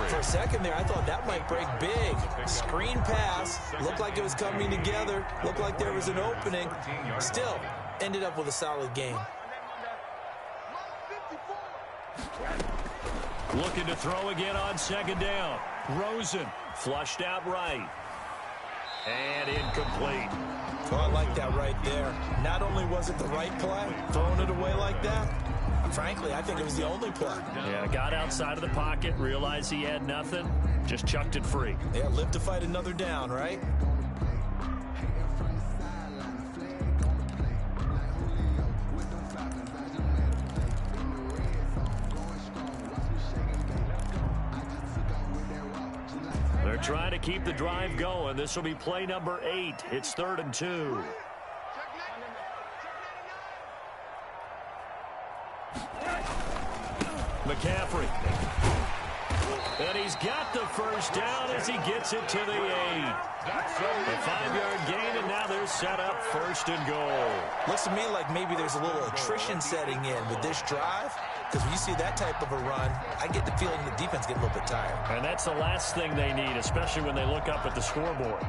For a second there, I thought that might break big. Screen pass. Looked like it was coming together. Looked like there was an opening. Still, ended up with a solid gain. Looking to throw again on 2nd down. Rosen flushed out right. And incomplete. Oh, I like that right there. Not only was it the right play, throwing it away like that, frankly, I think it was the only play. Yeah, got outside of the pocket, realized he had nothing, just chucked it free. Yeah, live to fight another down, right? They're trying to keep the drive going. This will be play number 8. It's 3rd and 2. McCaffrey. And he's got the first down as he gets it to the 8. A 5-yard gain, and now they're set up 1st and goal. Looks to me like maybe there's a little attrition setting in with this drive. Because when you see that type of a run, I get the feeling the defense get a little bit tired. And that's the last thing they need, especially when they look up at the scoreboard.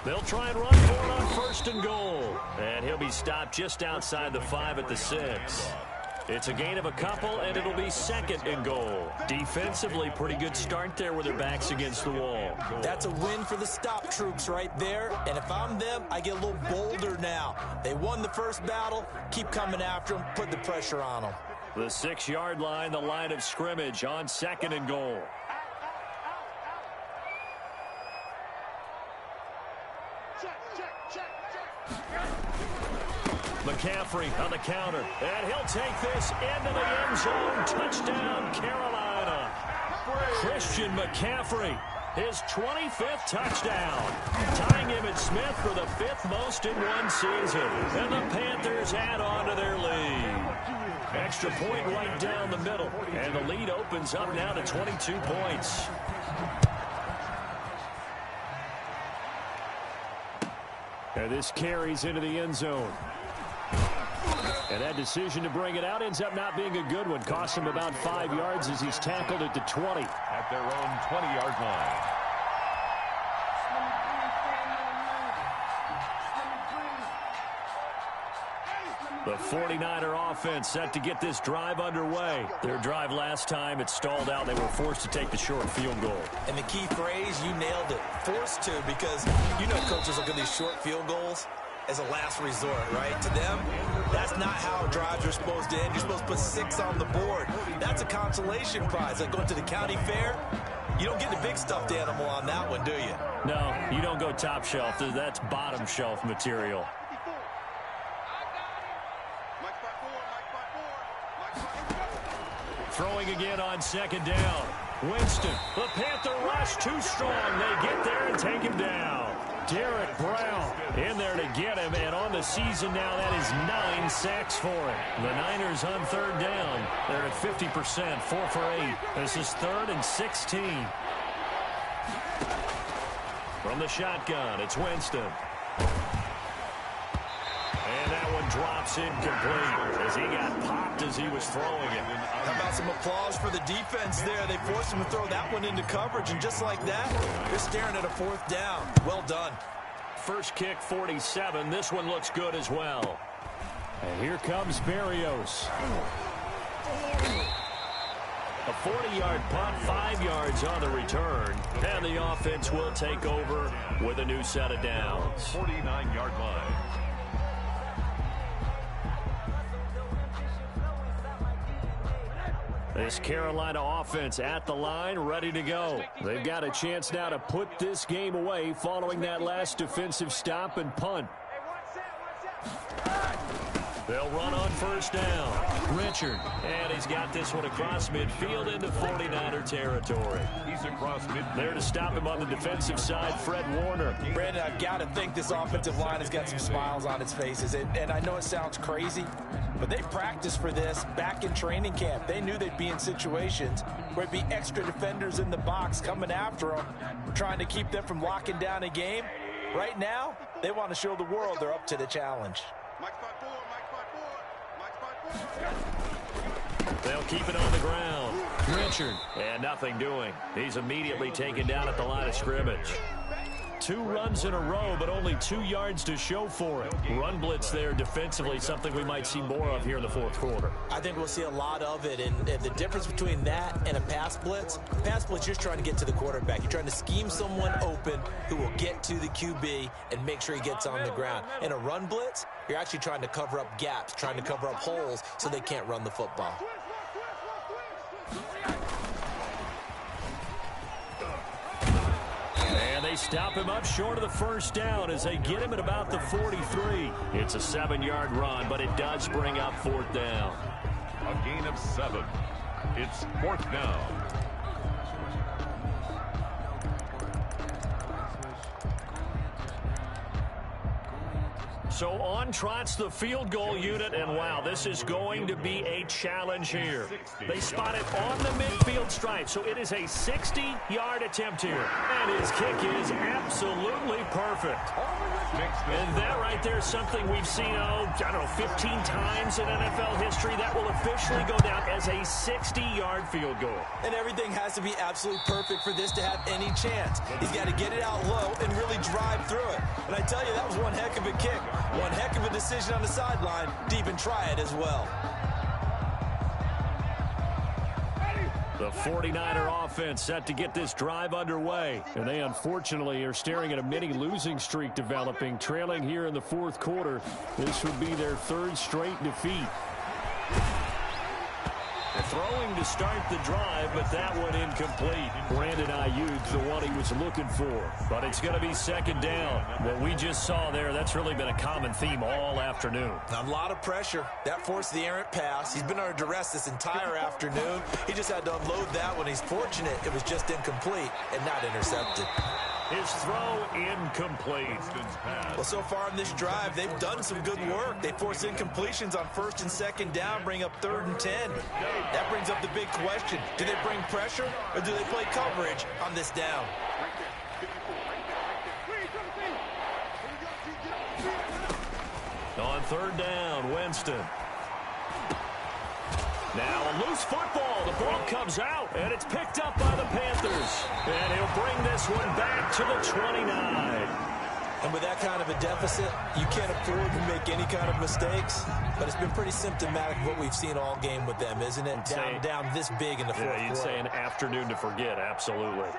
They'll try and run for it on 1st and goal. And he'll be stopped just outside the 5 at the 6. It's a gain of a couple, and it'll be 2nd and goal. Defensively, pretty good start there with their backs against the wall. That's a win for the stop troops right there. And if I'm them, I get a little bolder now. They won the first battle. Keep coming after them. Put the pressure on them. The 6-yard line, the line of scrimmage on 2nd and goal. McCaffrey on the counter, and he'll take this into the end zone. Touchdown, Carolina. Christian McCaffrey, his 25th touchdown, tying Emmitt Smith for the 5th most in one season. And the Panthers add on to their lead. Extra point right down the middle, and the lead opens up now to 22 points. And this carries into the end zone. And that decision to bring it out ends up not being a good one. Cost him about 5 yards as he's tackled at the 20. At their own 20-yard line. The 49er offense set to get this drive underway. Their drive last time, it stalled out. They were forced to take the short field goal. And the key phrase, you nailed it. Forced to, because you know coaches look at these short field goals as a last resort, right? To them, that's not how drives are supposed to end. You're supposed to put 6 on the board. That's a consolation prize. Like going to the county fair, you don't get the big stuffed animal on that one, do you? No, you don't go top shelf. That's bottom shelf material. Throwing again on 2nd down. Winston, the Panther rush too strong. They get there and take him down. Derek Brown in there to get him, and on the season now, that is 9 sacks for him. The Niners on 3rd down. They're at 50%, 4 for 8. This is 3rd and 16. From the shotgun, it's Winston. And that one drops incomplete as he got popped as he was throwing it. How about some applause for the defense there? They forced him to throw that one into coverage, and just like that, they're staring at a 4th down. Well done. First kick, 47. This one looks good as well. And here comes Berrios. A 40-yard punt, 5 yards on the return, and the offense will take over with a new set of downs. 49-yard line. This Carolina offense at the line, ready to go. They've got a chance now to put this game away following that last defensive stop and punt. They'll run on first down. Richard, and he's got this one across midfield into 49er territory. He's across midfield. There to stop him on the defensive side, Fred Warner. Brandon, I've got to think this offensive line has got some smiles on its faces. And I know it sounds crazy, but they practiced for this back in training camp. They knew they'd be in situations where it'd be extra defenders in the box coming after them, trying to keep them from locking down a game. Right now, they want to show the world they're up to the challenge. They'll keep it on the ground. Richard. And nothing doing. He's immediately taken down at the line of scrimmage. 2 runs in a row, but only 2 yards to show for it. Run blitz there defensively, something we might see more of here in the fourth quarter. I think we'll see a lot of it, and the difference between that and a pass blitz, you're just trying to get to the quarterback. You're trying to scheme someone open who will get to the QB and make sure he gets on the ground. In a run blitz, you're actually trying to cover up gaps, trying to cover up holes so they can't run the football. And they stop him up short of the first down as they get him at about the 43. It's a 7-yard run, but it does bring up fourth down. A gain of 7. It's fourth down. So on trots the field goal unit, and wow, this is going to be a challenge here. They spot it on the midfield stripe, so it is a 60-yard attempt here. And his kick is absolutely perfect. And that right there is something we've seen, 15 times in NFL history. That will officially go down as a 60-yard field goal. And everything has to be absolutely perfect for this to have any chance. He's got to get it out low and really drive through it. And I tell you, that was one heck of a kick. One heck of a decision on the sideline to even try it as well. The 49er offense set to get this drive underway. And they unfortunately are staring at a mini losing streak developing, trailing here in the fourth quarter. This would be their 3rd straight defeat. Throwing to start the drive, but that one incomplete. Brandon Ayuk, the one he was looking for. But it's going to be second down. What we just saw there, that's really been a common theme all afternoon. A lot of pressure. That forced the errant pass. He's been under duress this entire afternoon. He just had to unload that one. He's fortunate it was just incomplete and not intercepted. His throw incomplete. Well, so far in this drive, they've done some good work. They force incompletions on 1st and 2nd down, bring up 3rd and 10. That brings up the big question. Do they bring pressure or do they play coverage on this down? On 3rd down, Winston. Now a loose football. The ball comes out, and it's picked up by the Panthers. And he'll bring this one back to the 29. And with that kind of a deficit, you can't afford to make any kind of mistakes. But it's been pretty symptomatic of what we've seen all game with them, isn't it? Down this big in the fourth quarter. You'd say an afternoon to forget, absolutely.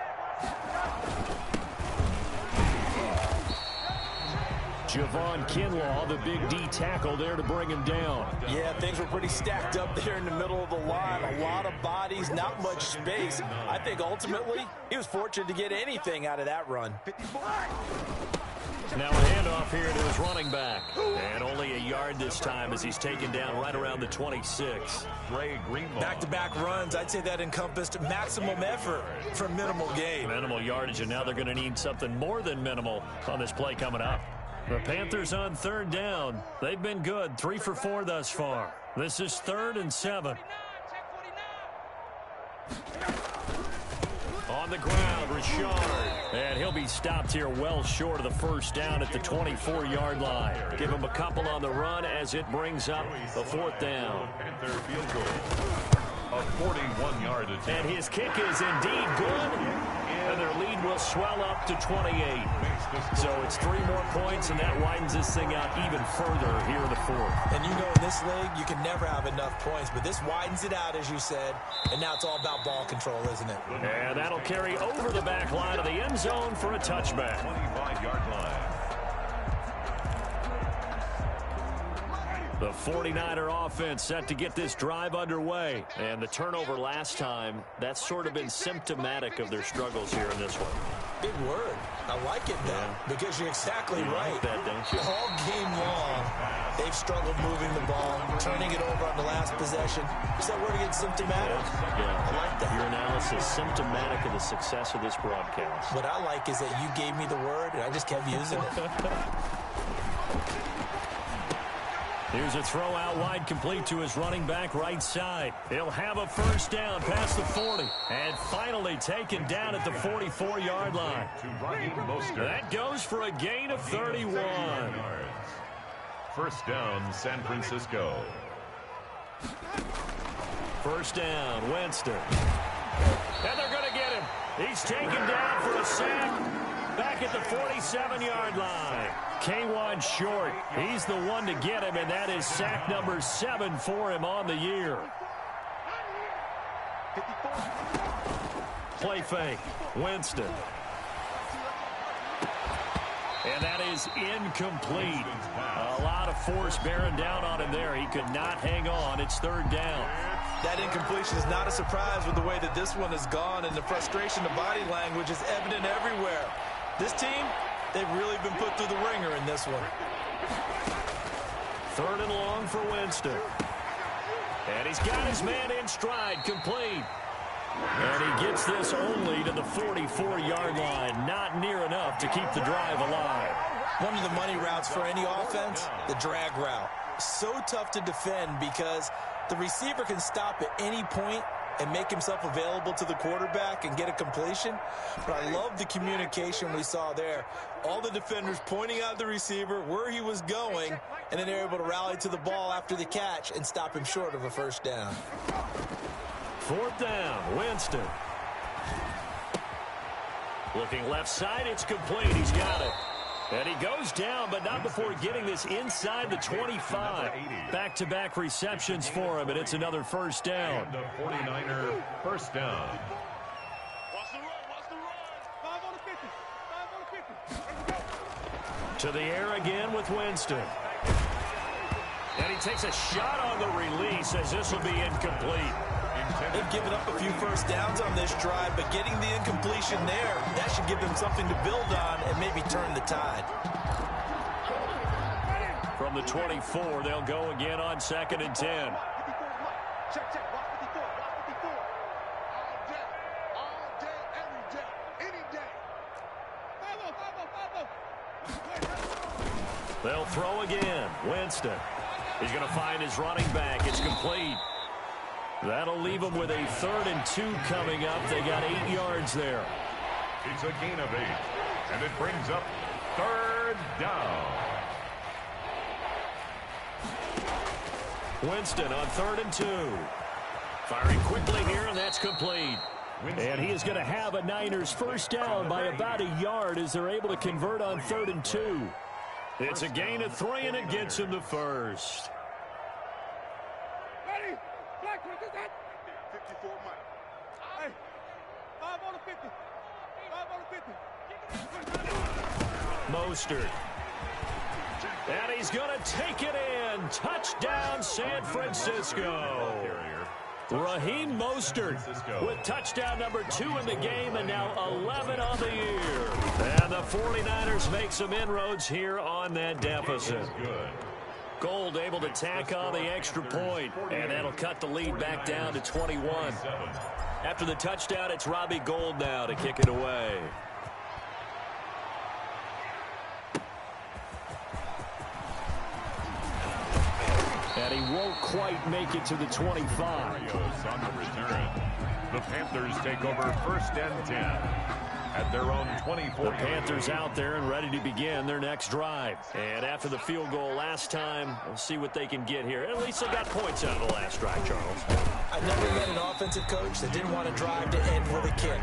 Javon Kinlaw, the big D tackle there to bring him down. Yeah, things were pretty stacked up there in the middle of the line. A lot of bodies, not much space. I think ultimately he was fortunate to get anything out of that run. Now a handoff here to his running back. And only a yard this time as he's taken down right around the 26. Dre Greenlaw. Back-to-back runs, I'd say that encompassed maximum effort for minimal gain. Minimal yardage, and now they're going to need something more than minimal on this play coming up. The Panthers on 3rd down. They've been good, 3 for 4 thus far. This is 3rd and 7. On the ground, Richard. And he'll be stopped here well short of the first down at the 24-yard line. Give him a couple on the run as it brings up the 4th down. Panther field goal. A 41-yard attempt. And his kick is indeed good. And their lead will swell up to 28. So it's 3 more points, and that widens this thing out even further here in the fourth. And you know in this league, you can never have enough points, but this widens it out, as you said, and now it's all about ball control, isn't it? And that'll carry over the back line of the end zone for a touchback. 25-yard line. The 49er offense set to get this drive underway. And the turnover last time, that's sort of been symptomatic of their struggles here in this one. Big word. I like it, though, because you're exactly right. Like that, don't you? All game long, they've struggled moving the ball, turning it over on the last possession. Is that word again, symptomatic? Yeah. I like that. Your analysis, symptomatic of the success of this broadcast. What I like is that you gave me the word, and I just kept using it. Here's a throw out wide, complete to his running back right side. He'll have a first down past the 40. And finally taken down at the 44-yard line. That goes for a gain of 31. First down, San Francisco. First down, Winston. And they're going to get him. He's taken down for a sack back at the 47-yard line. Kawann Short, he's the one to get him, and that is sack number 7 for him on the year. Play fake, Winston. And that is incomplete. A lot of force bearing down on him there. He could not hang on. It's third down. That incompletion is not a surprise with the way that this one has gone, and the frustration, the body language is evident everywhere. This team, they've really been put through the ringer in this one. Third and long for Winston. And he's got his man in stride, complete. And he gets this only to the 44-yard line. Not near enough to keep the drive alive. One of the money routes for any offense, the drag route. So tough to defend because the receiver can stop at any point and make himself available to the quarterback and get a completion. But I love the communication we saw there. All the defenders pointing out the receiver, where he was going, and then they're able to rally to the ball after the catch and stop him short of a first down. Fourth down, Winston. Looking left side, it's complete. He's got it. And he goes down, but not before getting this inside the 25. Back-to-back receptions for him, and it's another first down. And the 49er first down. Watch the run, watch the run. 5 on the 50, 5 on the 50. To the air again with Winston. And he takes a shot on the release as this will be incomplete. They've given up a few first downs on this drive, but getting the incompletion there, that should give them something to build on and maybe turn the tide. From the 24, they'll go again on 2nd and 10. 54 is Mike. Check, check. Watch 54, watch 54. All day, every day, any day. 5-0, 5-0, 5-0. They'll throw again. Winston. He's going to find his running back. It's complete. That'll leave them with a 3rd and 2 coming up. They got 8 yards there. It's a gain of 8, and it brings up 3rd down. Winston on 3rd and 2. Firing quickly here, and that's complete. And he is going to have a Niners first down by about a yard as they're able to convert on 3rd and 2. It's a gain of 3, and it gets him to first. Ready? Black, what is that? 54 Mike. Hey, 5 on the 50. 5 on the 50. Mostert. And he's going to take it in. Touchdown, San Francisco. Raheem Mostert with touchdown number 2 in the game and now 11 on the year. And the 49ers make some inroads here on that deficit. Gold able to tack on the extra point, and that'll cut the lead back down to 21. After the touchdown, it's Robbie Gould now to kick it away. And he won't quite make it to the 25. On the return. The Panthers take over 1st and 10. at their own 24. The Panthers out there and ready to begin their next drive. And after the field goal last time, we'll see what they can get here. At least they got points out of the last drive, Charles. I never met an offensive coach that didn't want to drive to end with a kick.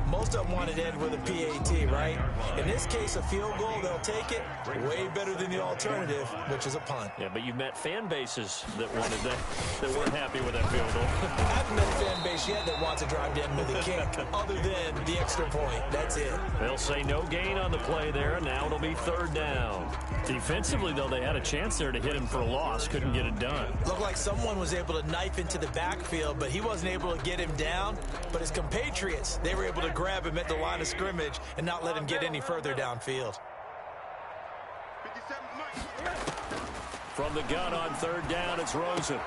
Most of them wanted to end with a PAT, right? In this case, a field goal, they'll take it way better than the alternative, which is a punt. Yeah, but you've met fan bases that wanted that weren't happy with that field goal. I haven't met a fan base yet that wants to drive to end with a kick, other than the extra point. That's it. They'll say no gain on the play there, and now it'll be third down. Defensively, though, they had a chance there to hit him for a loss. Couldn't get it done. Looked like someone was able to knife into the backfield, but he wasn't able to get him down. But his compatriots, they were able to grab him at the line of scrimmage and not let him get any further downfield. From the gun on third down, it's Rosen.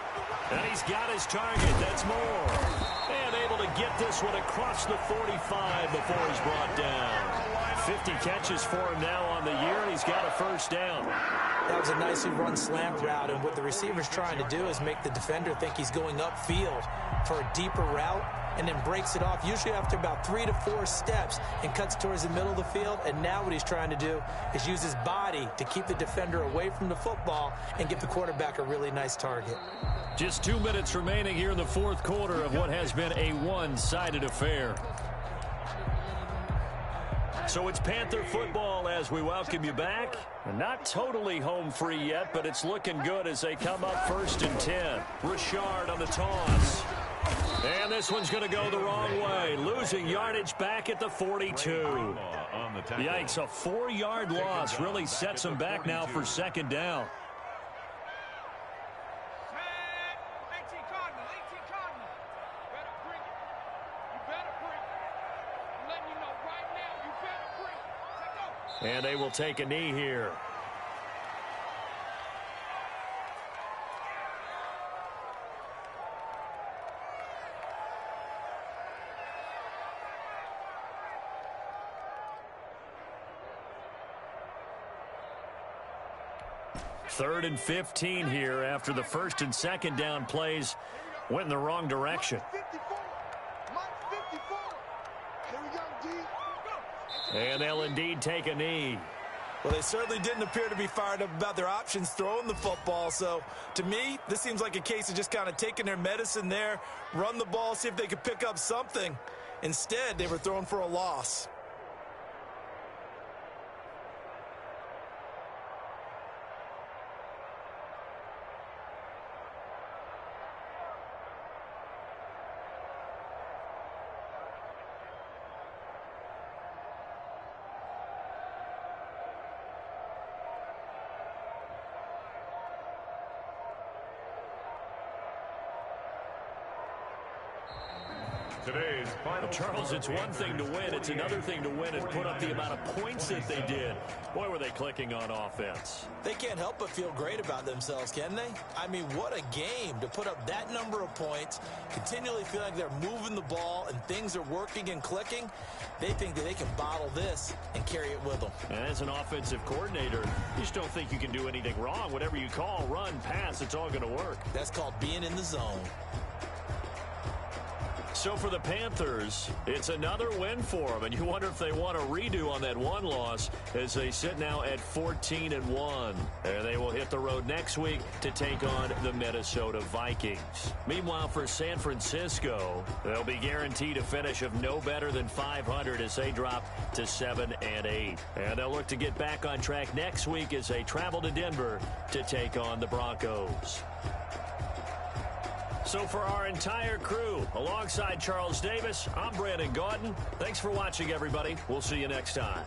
And he's got his target. That's Moore. And able to get this one across the 45 before he's brought down. 50 catches for him now on the year, and he's got a first down. That was a nicely run slant route, and what the receiver's trying to do is make the defender think he's going upfield for a deeper route, and then breaks it off, usually after about 3 to 4 steps, and cuts towards the middle of the field. And now what he's trying to do is use his body to keep the defender away from the football and give the quarterback a really nice target. Just 2 minutes remaining here in the fourth quarter of what has been a one-sided affair. So it's Panther football as we welcome you back. Not totally home free yet, but it's looking good as they come up 1st and 10. Richard on the toss. And this one's going to go the wrong way. Losing yardage back at the 42. Yikes, a 4-yard loss really sets them back now for second down. And they will take a knee here. Third and 15 here after the first and second down plays went in the wrong direction. And they'll indeed take a knee. Well, they certainly didn't appear to be fired up about their options throwing the football. So, to me, this seems like a case of just kind of taking their medicine there, run the ball, see if they could pick up something. Instead, they were throwing for a loss. Today's final. Charles, it's one thing to win. It's another thing to win and put up the amount of points that they did. Boy, were they clicking on offense. They can't help but feel great about themselves, can they? I mean, what a game to put up that number of points, continually feel like they're moving the ball and things are working and clicking. They think that they can bottle this and carry it with them. And as an offensive coordinator, you just don't think you can do anything wrong. Whatever you call, run, pass, it's all going to work. That's called being in the zone. So for the Panthers, it's another win for them, and you wonder if they want a redo on that one loss as they sit now at 14-1. And they will hit the road next week to take on the Minnesota Vikings. Meanwhile, for San Francisco, they'll be guaranteed a finish of no better than 500 as they drop to 7-8. And they'll look to get back on track next week as they travel to Denver to take on the Broncos. So for our entire crew, alongside Charles Davis, I'm Brandon Gaudin. Thanks for watching, everybody. We'll see you next time.